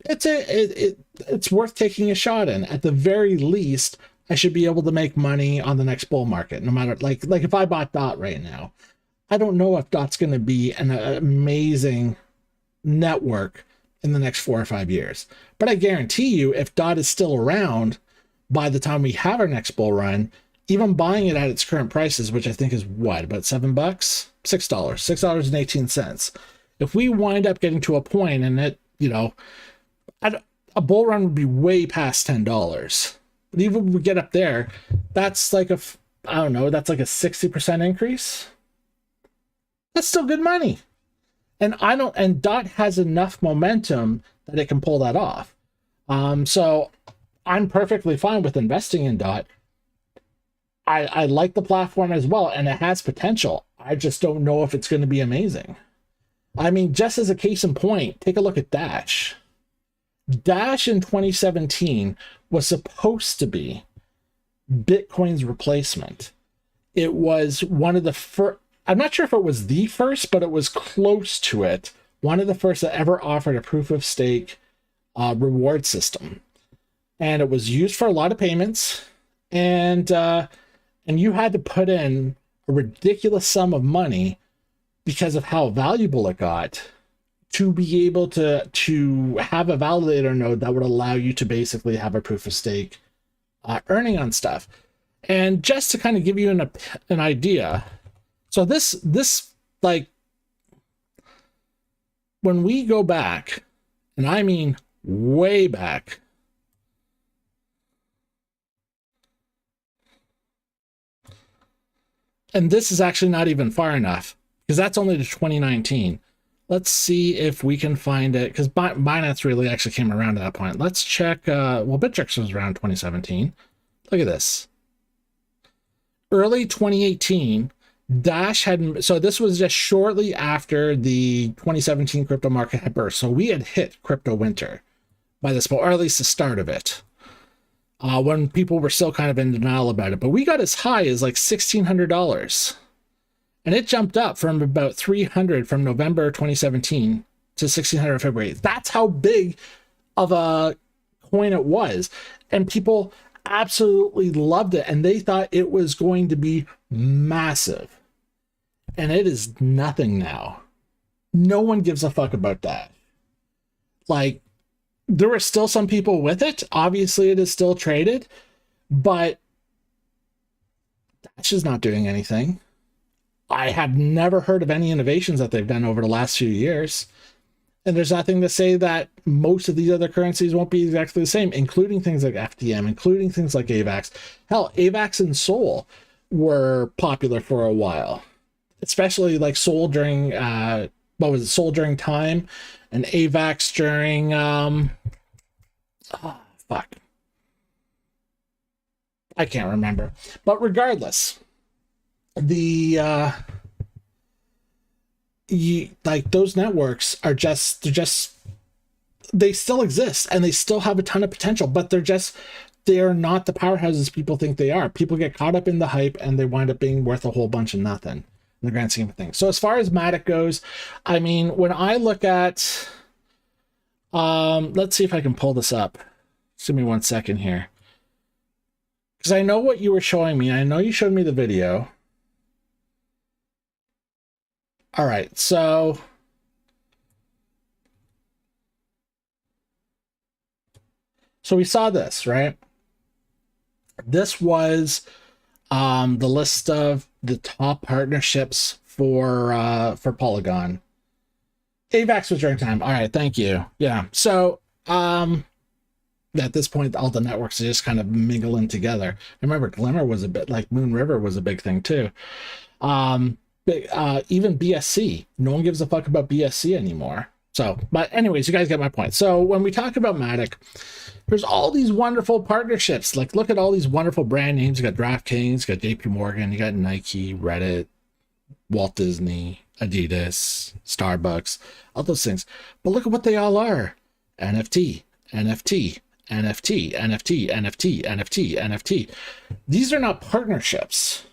S1: it's worth taking a shot in. At the very least, I should be able to make money on the next bull market, no matter, like if I bought DOT right now, I don't know if DOT's going to be an amazing network in the next 4 or 5 years. But I guarantee you, if DOT is still around by the time we have our next bull run, even buying it at its current prices, which I think is what, about $7, $6.18. If we wind up getting to a point and it, a bull run would be way past $10. But even when we get up there, that's like that's like a 60% increase. That's still good money. And DOT has enough momentum that it can pull that off. So I'm perfectly fine with investing in DOT. I like the platform as well, and it has potential. I just don't know if it's going to be amazing. I mean, just as a case in point, take a look at Dash. Dash in 2017 was supposed to be Bitcoin's replacement. It was one of the first, I'm not sure if it was the first, but it was close to it. One of the first that ever offered a proof of stake reward system. And it was used for a lot of payments. And you had to put in a ridiculous sum of money because of how valuable it got to be able to have a validator node that would allow you to basically have a proof of stake earning on stuff. And just to kind of give you an idea, so this like, when we go back, and I mean way back, and this is actually not even far enough, because that's only to 2019. Let's see if we can find it, because Binance really actually came around at that point. Let's check. Well, Bittrex was around 2017. Look at this. Early 2018, Dash had, so this was just shortly after the 2017 crypto market had burst. So we had hit crypto winter by this point, or at least the start of it, when people were still kind of in denial about it. But we got as high as like $1,600. And it jumped up from about 300 from November 2017 to 1,600 in February. That's how big of a coin it was. And people absolutely loved it. And they thought it was going to be massive. And it is nothing now. No one gives a fuck about that. Like, there are still some people with it. Obviously, it is still traded. But that's just not doing anything. I have never heard of any innovations that they've done over the last few years. And there's nothing to say that most of these other currencies won't be exactly the same, including things like FTM, including things like AVAX. Hell, AVAX and Sol were popular for a while, especially like Sol during, Sol during time and AVAX during, I can't remember. But regardless, like those networks are they still exist and they still have a ton of potential, but they're not the powerhouses people think they are. People get caught up in the hype and they wind up being worth a whole bunch of nothing in the grand scheme of things. So as far as Matic goes, I mean, when I look at, let's see if I can pull this up. Just give me 1 second here, because I know what you were showing me. I know you showed me the video. All right, so we saw this, right? This was the list of the top partnerships for Polygon. AVAX was during time. All right, thank you. Yeah, so at this point, all the networks are just kind of mingling together. I remember Glimmer was a bit, like Moon River was a big thing too. Even BSC, no one gives a fuck about BSC anymore. So, but anyways, you guys get my point. So when we talk about Matic, there's all these wonderful partnerships. Like, look at all these wonderful brand names. You got DraftKings, you got JP Morgan, you got Nike, Reddit, Walt Disney, Adidas, Starbucks, all those things. But look at what they all are. NFT, NFT, NFT, NFT, NFT, NFT, NFT. These are not partnerships,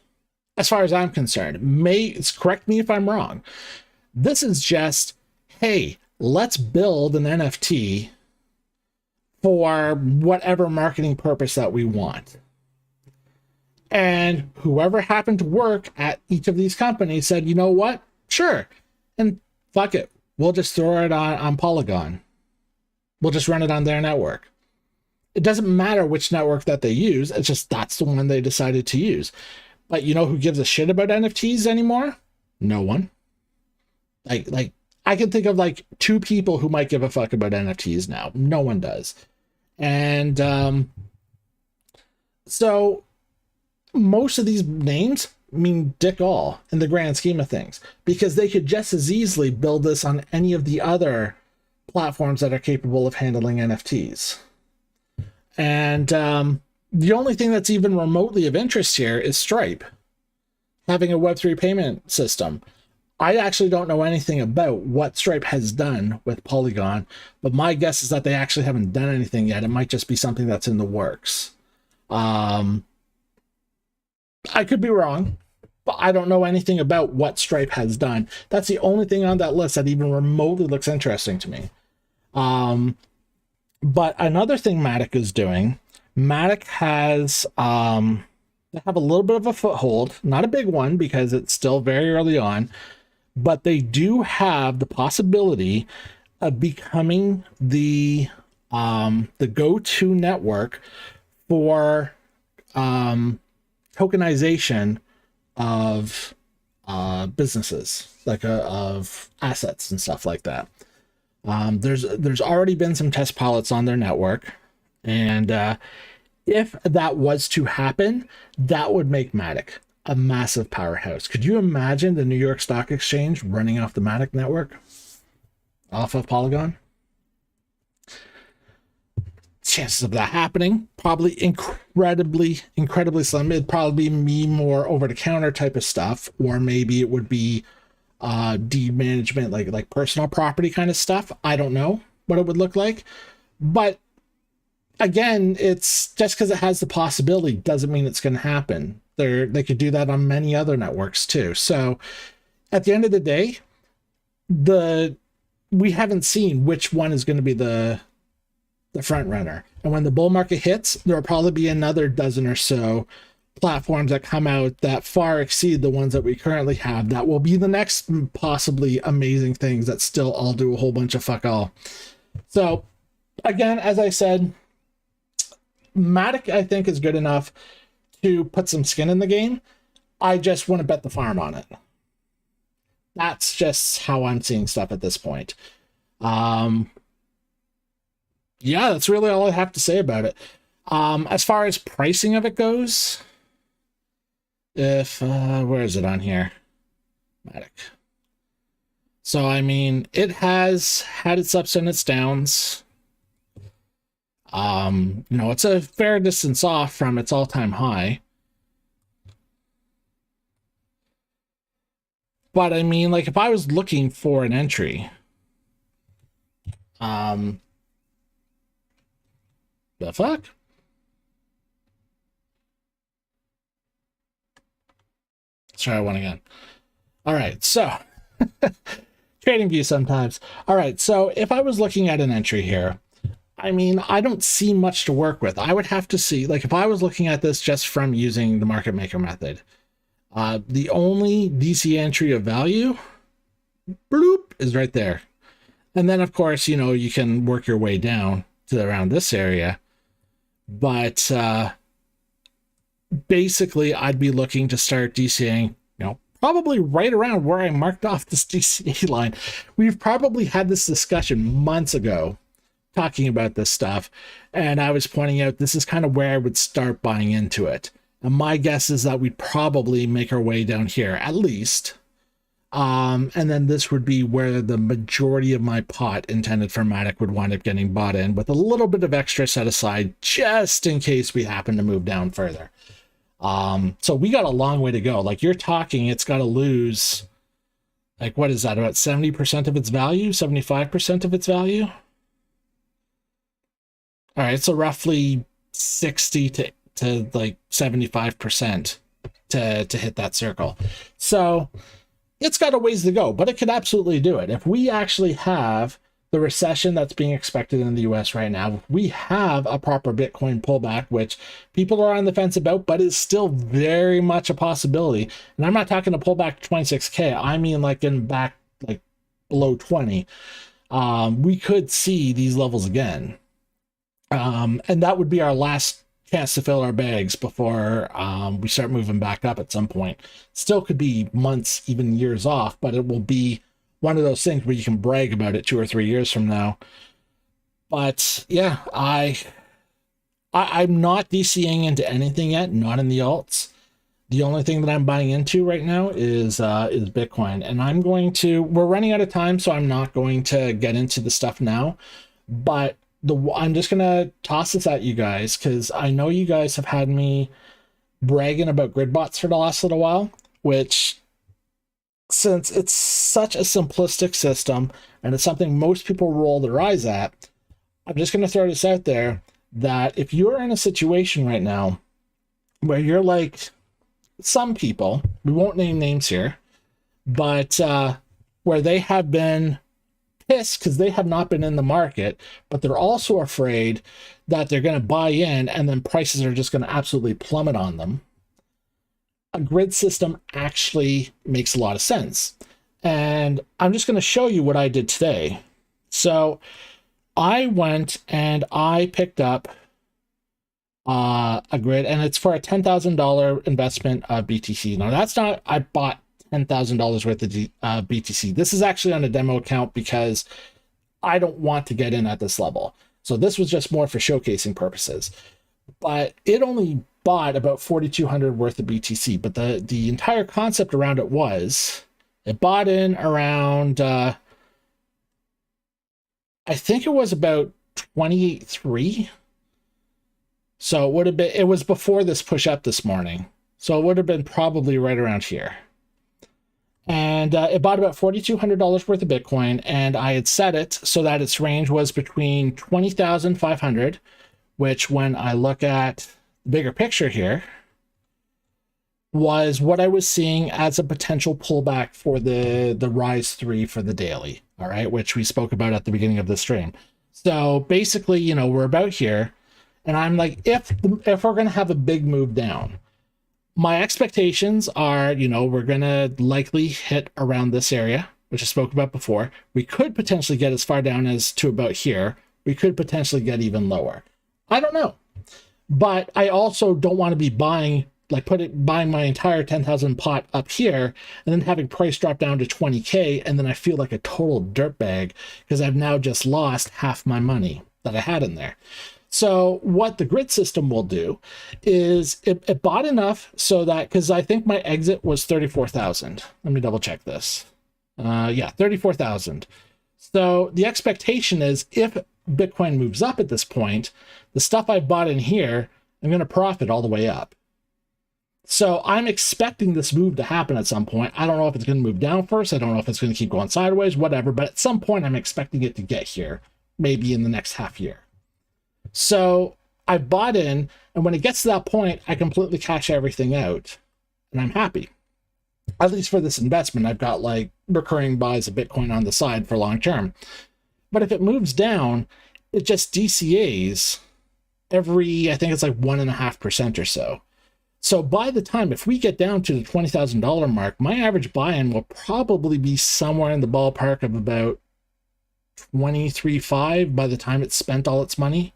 S1: as far as I'm concerned. Correct me if I'm wrong. This is just, hey, let's build an NFT for whatever marketing purpose that we want. And whoever happened to work at each of these companies said, you know what? Sure. And fuck it. We'll just throw it on Polygon. We'll just run it on their network. It doesn't matter which network that they use. It's just that's the one they decided to use. But you know who gives a shit about NFTs anymore? No one. Like I can think of like 2 people who might give a fuck about NFTs now. No one does. And so most of these names mean dick all in the grand scheme of things, because they could just as easily build this on any of the other platforms that are capable of handling NFTs. And the only thing that's even remotely of interest here is Stripe having a Web3 payment system. I actually don't know anything about what Stripe has done with Polygon, but my guess is that they actually haven't done anything yet. It might just be something that's in the works. I could be wrong, but I don't know anything about what Stripe has done. That's the only thing on that list that even remotely looks interesting to me. But another thing Matic is doing, Matic has they have a little bit of a foothold, not a big one because it's still very early on, but they do have the possibility of becoming the go-to network for tokenization of businesses, like of assets and stuff like that. There's already been some test pilots on their network, and if that was to happen, that would make Matic a massive powerhouse. Could you imagine the New York Stock Exchange running off the Matic network? off of Polygon. Chances of that happening probably incredibly slim. It'd probably be more over-the-counter type of stuff, or maybe it would be deed management, like personal property kind of stuff. I don't know what it would look like, but again, it's just because it has the possibility doesn't mean it's going to happen. They could do that on many other networks too. So at the end of the day, we haven't seen which one is going to be the front runner. And when the bull market hits, there will probably be another dozen or so platforms that come out that far exceed the ones that we currently have. That will be the next possibly amazing things that still all do a whole bunch of fuck all. So again, as I said, Matic, I think, is good enough to put some skin in the game. I just want to bet the farm on it. That's just how I'm seeing stuff at this point. Yeah, that's really all I have to say about it. As far as pricing of it goes, where is it on here? Matic. So, I mean, it has had its ups and its downs. It's a fair distance off from its all-time high. But I mean, like, if I was looking for an entry, the fuck? Let's try one again. All right, so trading view sometimes. All right, so if I was looking at an entry here, I mean, I don't see much to work with. I would have to see, like, if I was looking at this just from using the market maker method, the only DC entry of value, bloop, is right there. And then, of course, you can work your way down to around this area. But basically, I'd be looking to start DCing, probably right around where I marked off this DCA line. We've probably had this discussion months ago talking about this stuff, and I was pointing out this is kind of where I would start buying into it. And my guess is that we'd probably make our way down here, at least. And then this would be where the majority of my pot intended for Matic would wind up getting bought in, with a little bit of extra set aside just in case we happen to move down further. So we got a long way to go. Like, you're talking, it's got to lose, like, what is that, about 70% of its value, 75% of its value? All right, so roughly 60 to like 75% to hit that circle. So it's got a ways to go, but it could absolutely do it. If we actually have the recession that's being expected in the US right now, we have a proper Bitcoin pullback, which people are on the fence about, but is still very much a possibility. And I'm not talking a pullback to 26K. I mean, like, getting back like below 20. We could see these levels again. And that would be our last chance to fill our bags before we start moving back up at some point. Still could be months, even years off, but it will be one of those things where you can brag about it 2 or 3 years from now. But yeah, I'm not DCing into anything yet, not in the alts. The only thing that I'm buying into right now is Bitcoin, and we're running out of time, so I'm not going to get into the stuff now, but I'm just going to toss this at you guys, because I know you guys have had me bragging about grid bots for the last little while, which, since it's such a simplistic system and it's something most people roll their eyes at, I'm just going to throw this out there, that if you're in a situation right now where you're like some people, we won't name names here, but where they have been pissed because they have not been in the market, but they're also afraid that they're going to buy in and then prices are just going to absolutely plummet on them, a grid system actually makes a lot of sense. And I'm just going to show you what I did today. So I went and I picked up a grid, and it's for a $10,000 investment of BTC. Now, that's not, I bought $10,000 worth of BTC. This is actually on a demo account because I don't want to get in at this level. So this was just more for showcasing purposes. But it only bought about 4,200 worth of BTC. But the entire concept around it was, it bought in around I think it was about 28.3. So it would have been, it was before this push up this morning. So it would have been probably right around here. And it bought about $4,200 worth of Bitcoin, and I had set it so that its range was between 20,500, which when I look at the bigger picture here, was what I was seeing as a potential pullback for the Rise 3 for the daily, all right, which we spoke about at the beginning of the stream. So basically, you know, we're about here, and I'm like, if we're going to have a big move down, my expectations are, you know, we're going to likely hit around this area, which I spoke about before. We could potentially get as far down as to about here. We could potentially get even lower. I don't know. But I also don't want to be buying my entire 10,000 pot up here and then having price drop down to 20K, and then I feel like a total dirtbag because I've now just lost half my money that I had in there. So what the grid system will do is it bought enough so that, because I think my exit was 34,000. Let me double check this. Yeah, 34,000. So the expectation is if Bitcoin moves up at this point, the stuff I bought in here, I'm going to profit all the way up. So I'm expecting this move to happen at some point. I don't know if it's going to move down first. I don't know if it's going to keep going sideways, whatever. But at some point, I'm expecting it to get here, maybe in the next half year. So I bought in, and when it gets to that point, I completely cash everything out, and I'm happy. At least for this investment, I've got like recurring buys of Bitcoin on the side for long term. But if it moves down, it just DCAs every, I think it's like 1.5% or so. So by the time, if we get down to the $20,000 mark, my average buy-in will probably be somewhere in the ballpark of about 23.5 by the time it's spent all its money.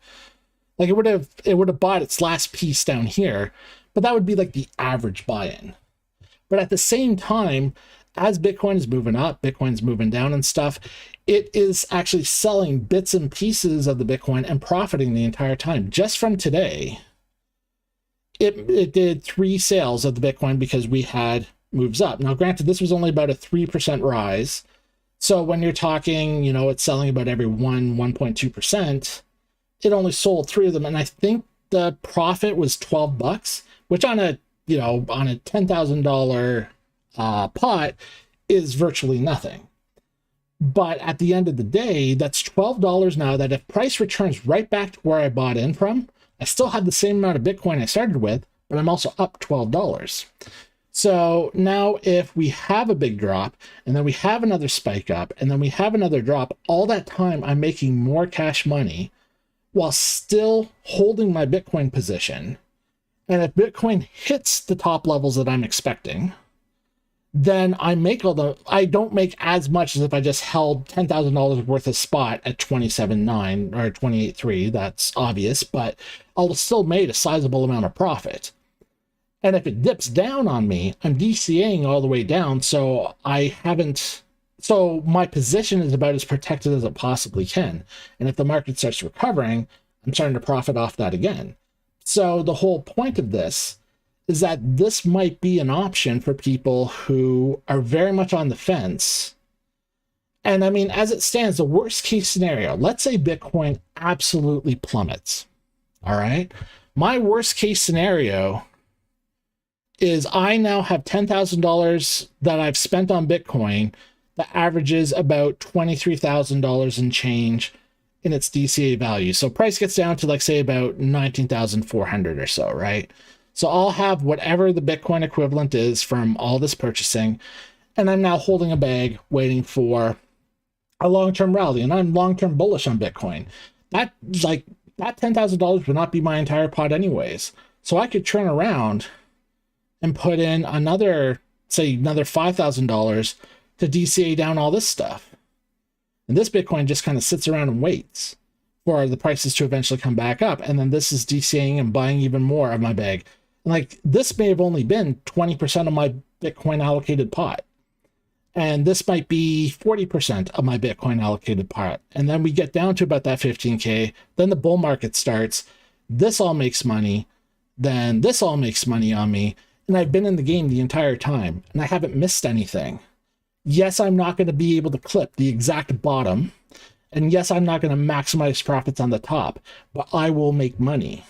S1: Like it would have bought its last piece down here, but that would be like the average buy-in. But at the same time, as Bitcoin is moving up, Bitcoin's moving down and stuff, it is actually selling bits and pieces of the Bitcoin and profiting the entire time. Just from today, it did 3 sales of the Bitcoin because we had moves up. Now, granted, this was only about a 3% rise. So when you're talking, you know, it's selling about every 1.2%, it only sold 3 of them. And I think the profit was $12, which on a $10,000 pot is virtually nothing. But at the end of the day, that's $12 now that if price returns right back to where I bought in from, I still have the same amount of Bitcoin I started with, but I'm also up $12. So now if we have a big drop and then we have another spike up and then we have another drop, all that time I'm making more cash money while still holding my Bitcoin position. And if Bitcoin hits the top levels that I'm expecting, then I don't make as much as if I just held $10,000 worth of spot at 27.9 or 28.3. That's obvious, but I'll still made a sizable amount of profit. And if it dips down on me, I'm DCAing all the way down, so my position is about as protected as it possibly can. And if the market starts recovering, I'm starting to profit off that again. So the whole point of this is that this might be an option for people who are very much on the fence. And I mean, as it stands, the worst case scenario, let's say Bitcoin absolutely plummets. All right. My worst case scenario is I now have $10,000 that I've spent on Bitcoin that averages about $23,000 and change in its DCA value. So price gets down to like, say, about 19,400 or so, right? So I'll have whatever the Bitcoin equivalent is from all this purchasing, and I'm now holding a bag waiting for a long-term rally, and I'm long-term bullish on Bitcoin. That $10,000 would not be my entire pot anyways. So I could turn around and put in another $5,000 to DCA down all this stuff. And this Bitcoin just kind of sits around and waits for the prices to eventually come back up. And then this is DCAing and buying even more of my bag. Like, this may have only been 20% of my Bitcoin allocated pot. And this might be 40% of my Bitcoin allocated pot. And then we get down to about that 15K. Then the bull market starts. This all makes money. Then this all makes money on me. And I've been in the game the entire time. And I haven't missed anything. Yes, I'm not going to be able to clip the exact bottom. And yes, I'm not going to maximize profits on the top, but I will make money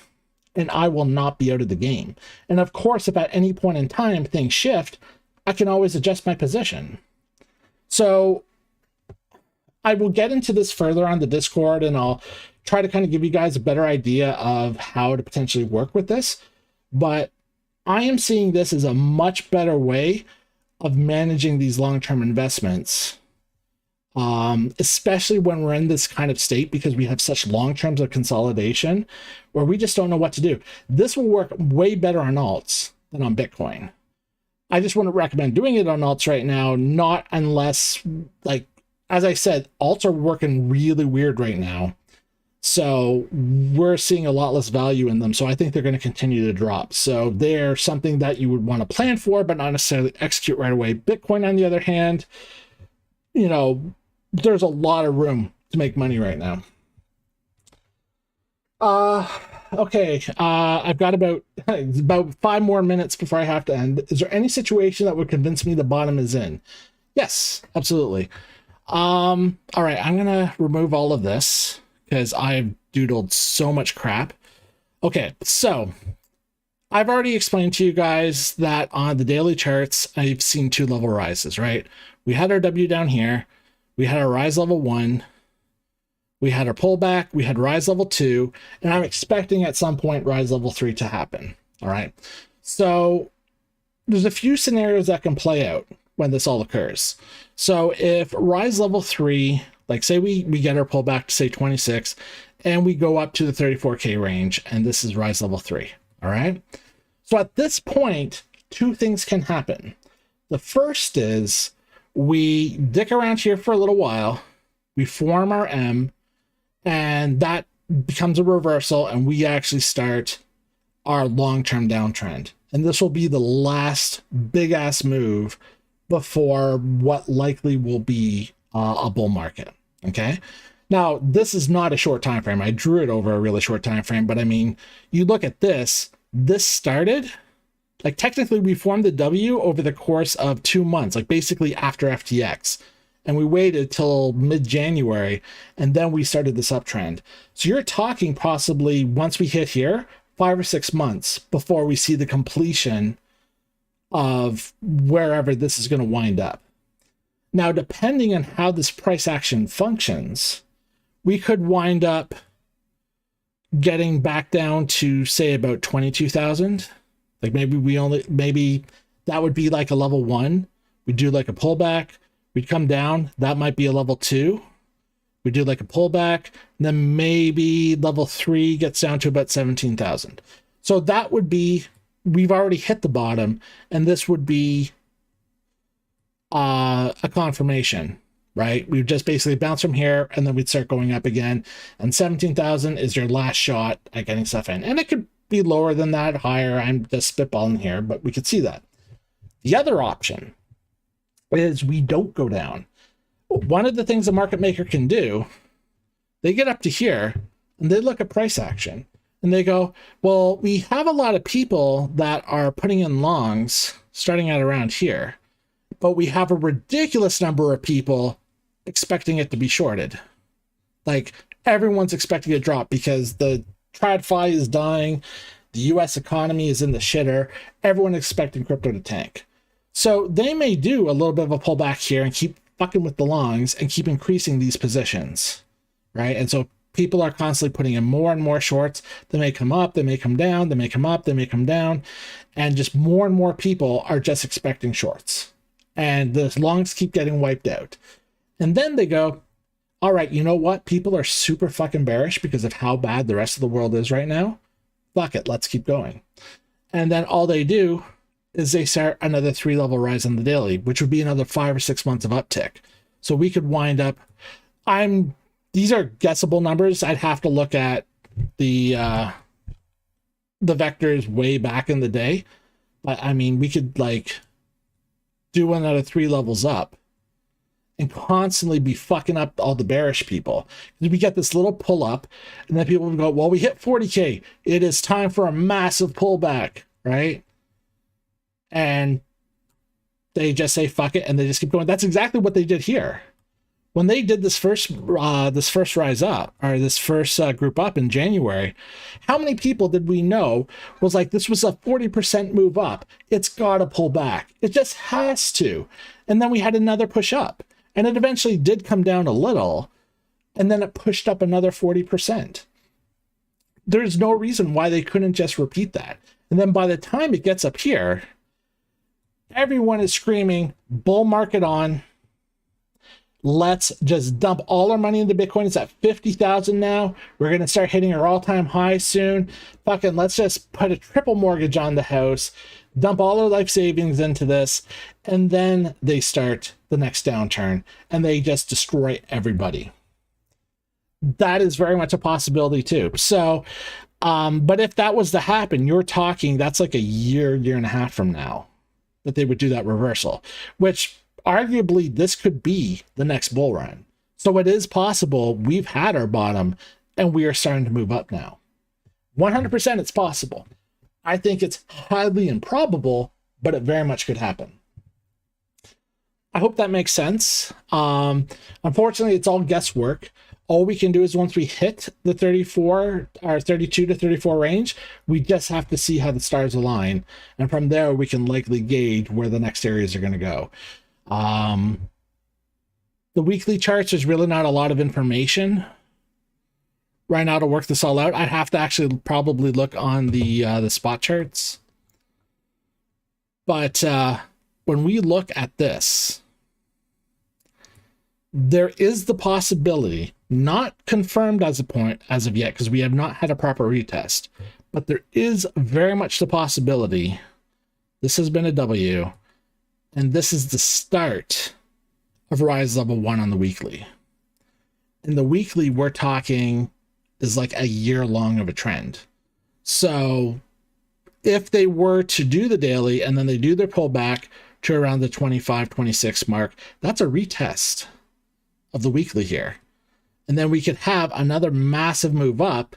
S1: and I will not be out of the game. And of course, if at any point in time things shift, I can always adjust my position. So I will get into this further on the Discord, and I'll try to kind of give you guys a better idea of how to potentially work with this. But I am seeing this as a much better way of managing these long-term investments, especially when we're in this kind of state, because we have such long terms of consolidation where we just don't know what to do. This will work way better on alts than on Bitcoin. I just wouldn't recommend doing it on alts right now, not unless, like, as I said, alts are working really weird right now. So we're seeing a lot less value in them. So I think they're going to continue to drop. So they're something that you would want to plan for, but not necessarily execute right away. Bitcoin, on the other hand, you know, there's a lot of room to make money right now. Okay. I've got about 5 more minutes before I have to end. Is there any situation that would convince me the bottom is in? Yes, absolutely. All right. I'm going to remove all of this because I've doodled so much crap. Okay. So I've already explained to you guys that on the daily charts, I've seen 2 level rises, right? We had our W down here. We had our rise level 1. We had our pullback. We had rise level 2. And I'm expecting at some point rise level 3 to happen. All right. So there's a few scenarios that can play out when this all occurs. So if rise level 3, like say we get our pullback to say 26 and we go up to the 34K range, and this is rise level 3. All right. So at this point, 2 things can happen. The first is we dick around here for a little while, we form our M, and that becomes a reversal, and we actually start our long-term downtrend. And this will be the last big-ass move before what likely will be a bull market. Okay. Now, this is not a short time frame. I drew it over a really short time frame, but I mean, you look at this. This started, like, technically we formed the W over the course of 2 months, like basically after FTX. And we waited till mid-January, and then we started this uptrend. So you're talking possibly, once we hit here, 5 or 6 months before we see the completion of wherever this is going to wind up. Now, depending on how this price action functions, we could wind up getting back down to, say, about 22,000. Like maybe that would be like a level 1. We'd do like a pullback. We'd come down. That might be a level 2. We do like a pullback. And then maybe level 3 gets down to about 17,000. So that would be, we've already hit the bottom, and this would be a confirmation, right? We would just basically bounce from here, and then we'd start going up again. And 17,000 is your last shot at getting stuff in. And it could be lower than that, higher. I'm just spitballing here, but we could see that. The other option is we don't go down. One of the things a market maker can do, they get up to here and they look at price action and they go, well, we have a lot of people that are putting in longs starting at around here, but we have a ridiculous number of people expecting it to be shorted. Like, everyone's expecting a drop because the TradFi is dying. The US economy is in the shitter. Everyone expecting crypto to tank. So they may do a little bit of a pullback here and keep fucking with the longs and keep increasing these positions, right? And so people are constantly putting in more and more shorts. They may come up, they may come down, they may come up, they may come down, and just more and more people are just expecting shorts. And the longs keep getting wiped out. And then they go, all right, you know what? People are super fucking bearish because of how bad the rest of the world is right now. Fuck it, let's keep going. And then all they do is they start another 3-level rise on the daily, which would be another 5 or 6 months of uptick. So we could wind up, these are guessable numbers. I'd have to look at the vectors way back in the day. But I mean, we could like do another 3 levels up and constantly be fucking up all the bearish people. We get this little pull up, and then people would go, well, we hit 40K. It is time for a massive pullback, right? And they just say, fuck it, and they just keep going. That's exactly what they did here. when they did this first rise up, or this first group up in January, how many people did we know was like, this was a 40% move up, it's got to pull back, it just has to. And then we had another push up, and it eventually did come down a little, and then it pushed up another 40%. There's no reason why they couldn't just repeat that. And then by the time it gets up here, everyone is screaming, bull market on. Let's just dump all our money into Bitcoin. It's at 50,000 now. We're going to start hitting our all-time high soon. Fucking let's just put a triple mortgage on the house, dump all our life savings into this, and then they start the next downturn and they just destroy everybody. That is very much a possibility too. So, but if that was to happen, you're talking, that's like a year and a half from now that they would do that reversal, which arguably this could be the next bull run. So it is possible we've had our bottom and we are starting to move up now. 100% it's possible. I think it's highly improbable, but it very much could happen. I hope that makes sense. Unfortunately, it's all guesswork. All we can do is once we hit the 34 or 32 to 34 range, we just have to see how the stars align. And from there, we can likely gauge where the next areas are going to go. The weekly charts, there's really not a lot of information right now to work this all out. I'd have to actually probably look on the spot charts. But when we look at this, there is the possibility, not confirmed as of yet, because we have not had a proper retest, but there is very much the possibility this has been a W, and this is the start of rise level 1 on the weekly. And the weekly we're talking is like a year long of a trend. So if they were to do the daily and then they do their pullback to around the 25, 26 mark, that's a retest of the weekly here. And then we could have another massive move up,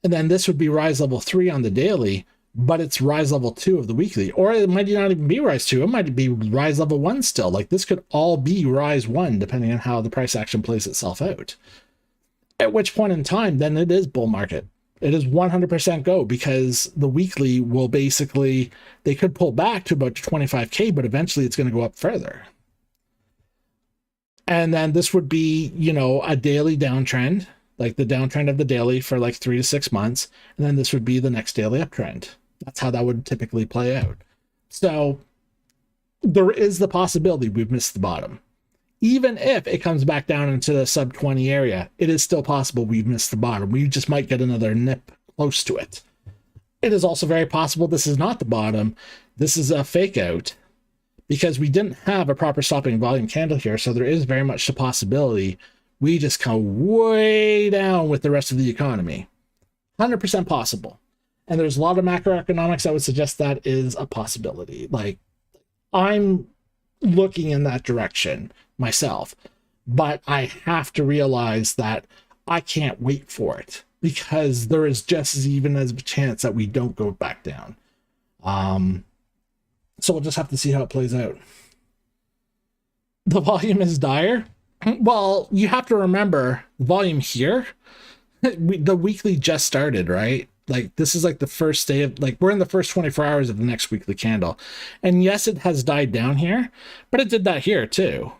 S1: and then this would be rise level 3 on the daily, but it's rise level 2 of the weekly. Or it might not even be rise 2, it might be rise level 1 still. Like this could all be rise 1 depending on how the price action plays itself out. At which point in time, then it is bull market. It is 100% go, because the weekly will basically, they could pull back to about 25K, but eventually it's going to go up further. And then this would be, you know, a daily downtrend, like the downtrend of the daily for like 3 to 6 months. And then this would be the next daily uptrend. That's how that would typically play out. So there is the possibility we've missed the bottom. Even if it comes back down into the sub 20 area, it is still possible we've missed the bottom. We just might get another nip close to it. It is also very possible this is not the bottom. This is a fake out, because we didn't have a proper stopping volume candle here. So there is very much the possibility we just come way down with the rest of the economy. 100% possible. And there's a lot of macroeconomics that would suggest that is a possibility. Like, I'm looking in that direction myself, but I have to realize that I can't wait for it, because there is just even as a chance that we don't go back down. So we'll just have to see how it plays out. The volume is dire. Well, you have to remember, volume here, the weekly just started, right? Like, this is like the first day of, like, we're in the first 24 hours of the next weekly candle. And yes, it has died down here, but it did that here too.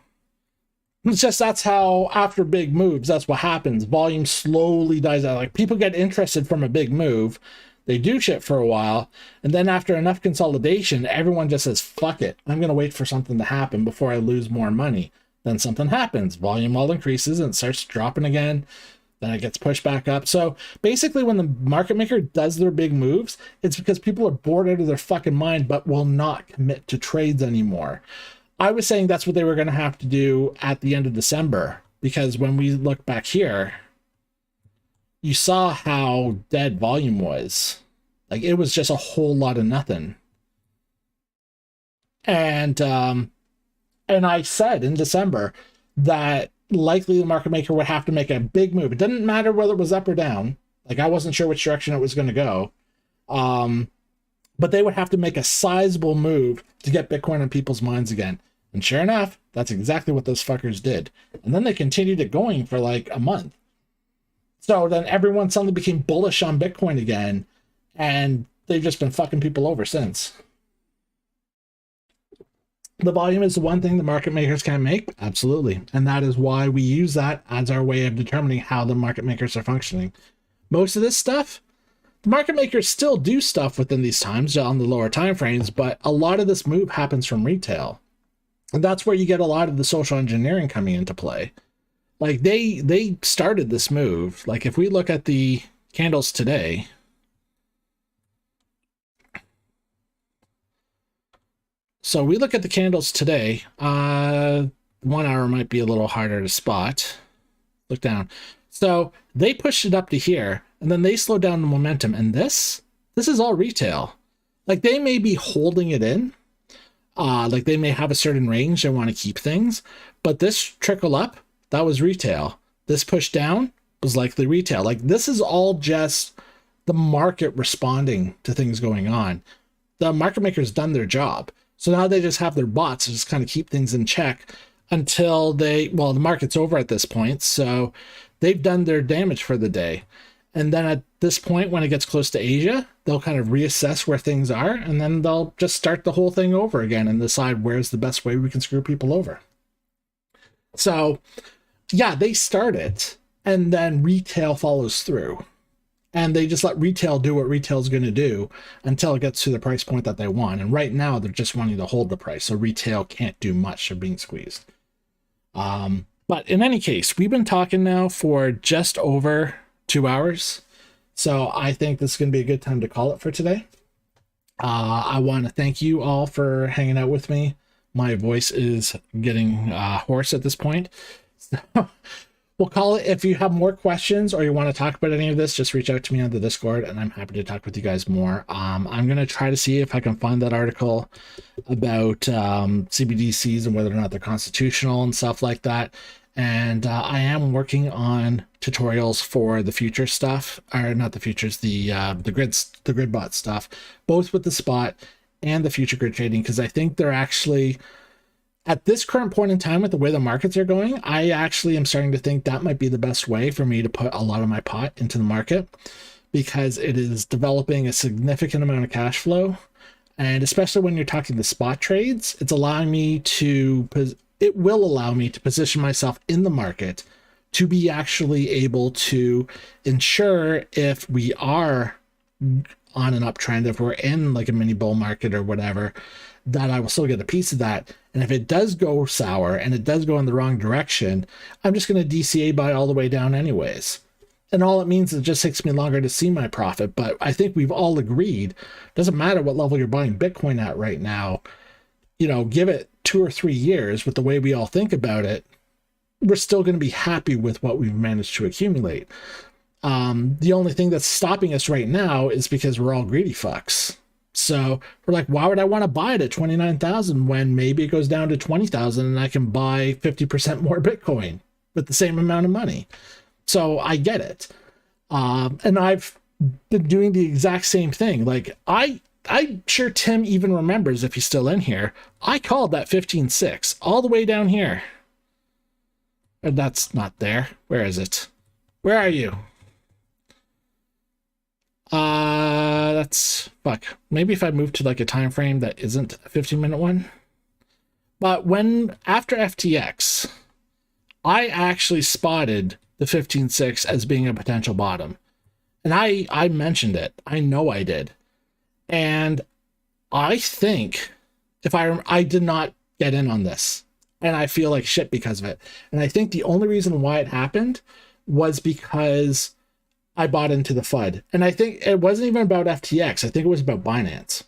S1: It's just, that's how, after big moves, that's what happens. Volume slowly dies out. Like, people get interested from a big move. They do shit for a while, and then after enough consolidation, everyone just says, fuck it, I'm going to wait for something to happen before I lose more money. Then something happens, volume all increases, and it starts dropping again, then it gets pushed back up. So basically, when the market maker does their big moves, it's because people are bored out of their fucking mind, but will not commit to trades anymore. I was saying that's what they were going to have to do at the end of December, because when we look back here, you saw how dead volume was. Like, it was just a whole lot of nothing. And I said in December that likely the market maker would have to make a big move. It didn't matter whether it was up or down. Like, I wasn't sure which direction it was going to go. But they would have to make a sizable move to get Bitcoin in people's minds again. And sure enough, that's exactly what those fuckers did. And then they continued it going for like a month. So then everyone suddenly became bullish on Bitcoin again, and they've just been fucking people over since. The volume is the one thing the market makers can't make? Absolutely. And that is why we use that as our way of determining how the market makers are functioning. Most of this stuff, the market makers still do stuff within these times on the lower time frames, but a lot of this move happens from retail. And that's where you get a lot of the social engineering coming into play. Like they started this move. Like if we look at the candles today, so we look at the candles today, 1 hour might be a little harder to spot. Look down. So they pushed it up to here, and then they slowed down the momentum. And this is all retail. Like they may be holding it in. Like they may have a certain range they want to keep things, but this trickle up, that was retail. This push down was likely retail. Like this is all just the market responding to things going on. The market makers done their job. So now they just have their bots to just kind of keep things in check until the market's over at this point. So they've done their damage for the day. And then at this point, when it gets close to Asia, they'll kind of reassess where things are, and then they'll just start the whole thing over again and decide where's the best way we can screw people over. So yeah, they start it, and then retail follows through. And they just let retail do what retail's going to do until it gets to the price point that they want. And right now, they're just wanting to hold the price, so retail can't do much of being squeezed. But in any case, we've been talking now for just over 2 hours. So I think this is going to be a good time to call it for today. I want to thank you all for hanging out with me. My voice is getting hoarse at this point. So we'll call it. If you have more questions or you want to talk about any of this, just reach out to me on the Discord and I'm happy to talk with you guys more. I'm going to try to see if I can find that article about CBDCs and whether or not they're constitutional and stuff like that. And I am working on tutorials for the future stuff, or not the futures, the grid bot stuff, both with the spot and the future grid trading, because I think they're actually, at this current point in time with the way the markets are going, I actually am starting to think that might be the best way for me to put a lot of my pot into the market, because it is developing a significant amount of cash flow. And especially when you're talking the spot trades, it's allowing me to, it will allow me to position myself in the market to be actually able to ensure if we are on an uptrend, if we're in like a mini bull market or whatever, that I will still get a piece of that. And if it does go sour and it does go in the wrong direction, I'm just going to DCA buy all the way down anyways. And all it means is it just takes me longer to see my profit. But I think we've all agreed, doesn't matter what level you're buying Bitcoin at right now, you know, give it 2 or 3 years with the way we all think about it, we're still going to be happy with what we've managed to accumulate. The only thing that's stopping us right now is because we're all greedy fucks. So we're like, why would I want to buy it at 29,000 when maybe it goes down to 20,000 and I can buy 50% more Bitcoin with the same amount of money? So I get it. And I've been doing the exact same thing. Like I'm sure Tim even remembers, if he's still in here, I called that 15.6 all the way down here. And that's not there. Where is it? Where are you? That's fuck. Maybe if I move to like a time frame that isn't a 15-minute one. But when after FTX, I actually spotted the 15.6 as being a potential bottom. And I mentioned it. I know I did. And I think if I did not get in on this, and I feel like shit because of it. And I think the only reason why it happened was because I bought into the FUD. And I think it wasn't even about FTX. I think it was about Binance.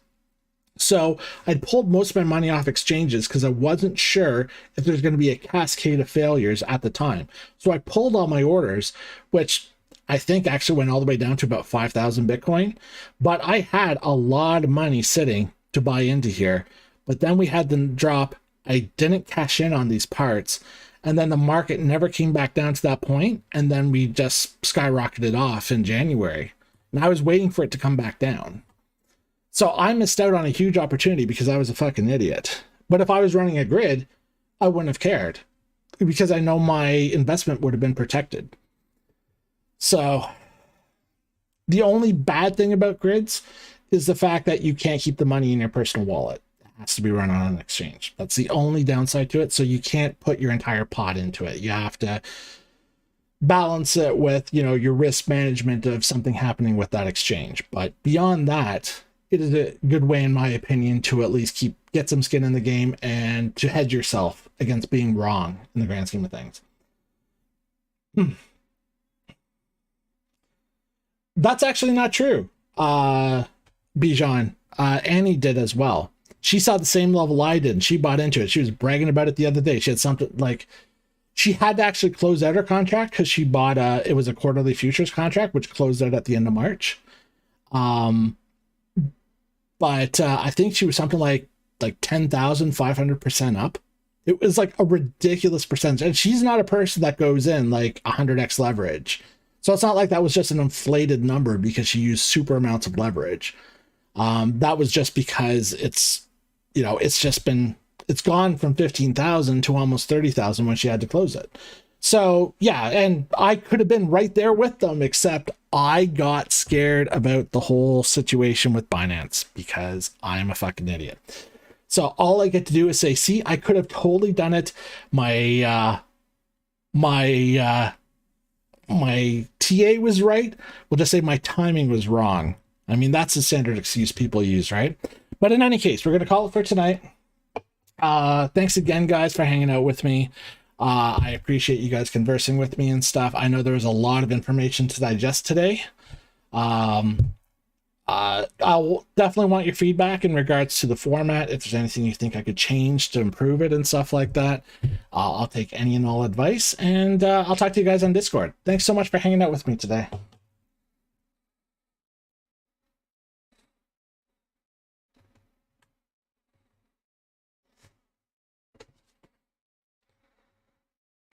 S1: So I'd pulled most of my money off exchanges because I wasn't sure if there's going to be a cascade of failures at the time. So I pulled all my orders, which I think actually went all the way down to about 5,000 Bitcoin. But I had a lot of money sitting to buy into here. But then we had the drop. I didn't cash in on these parts. And then the market never came back down to that point. And then we just skyrocketed off in January. And I was waiting for it to come back down. So I missed out on a huge opportunity because I was a fucking idiot. But if I was running a grid, I wouldn't have cared because I know my investment would have been protected. So the only bad thing about grids is the fact that you can't keep the money in your personal wallet. It has to be run on an exchange. That's the only downside to it. So you can't put your entire pot into it. You have to balance it with, you know, your risk management of something happening with that exchange. But beyond that, it is a good way, in my opinion, to at least get some skin in the game and to hedge yourself against being wrong in the grand scheme of things. That's actually not true. Bijan, Annie did as well. She saw the same level I did, and she bought into it. She was bragging about it the other day. She had something like, she had to actually close out her contract because she bought it was a quarterly futures contract, which closed out at the end of March. But I think she was something like 10,500% up. It was like a ridiculous percentage. And she's not a person that goes in like 100x leverage. So it's not like that was just an inflated number because she used super amounts of leverage. That was just because it's, you know, it's gone from 15,000 to almost 30,000 when she had to close it. So yeah, and I could have been right there with them, except I got scared about the whole situation with Binance because I'm a fucking idiot. So all I get to do is say, see, I could have totally done it. My TA was right. We'll just say my timing was wrong. I mean, that's the standard excuse people use, right? But in any case, we're going to call it for tonight. Thanks again, guys, for hanging out with me. I appreciate you guys conversing with me and stuff. I know there was a lot of information to digest today. I'll definitely want your feedback in regards to the format. If there's anything you think I could change to improve it and stuff like that, I'll take any and all advice, and I'll talk to you guys on Discord. Thanks so much for hanging out with me today.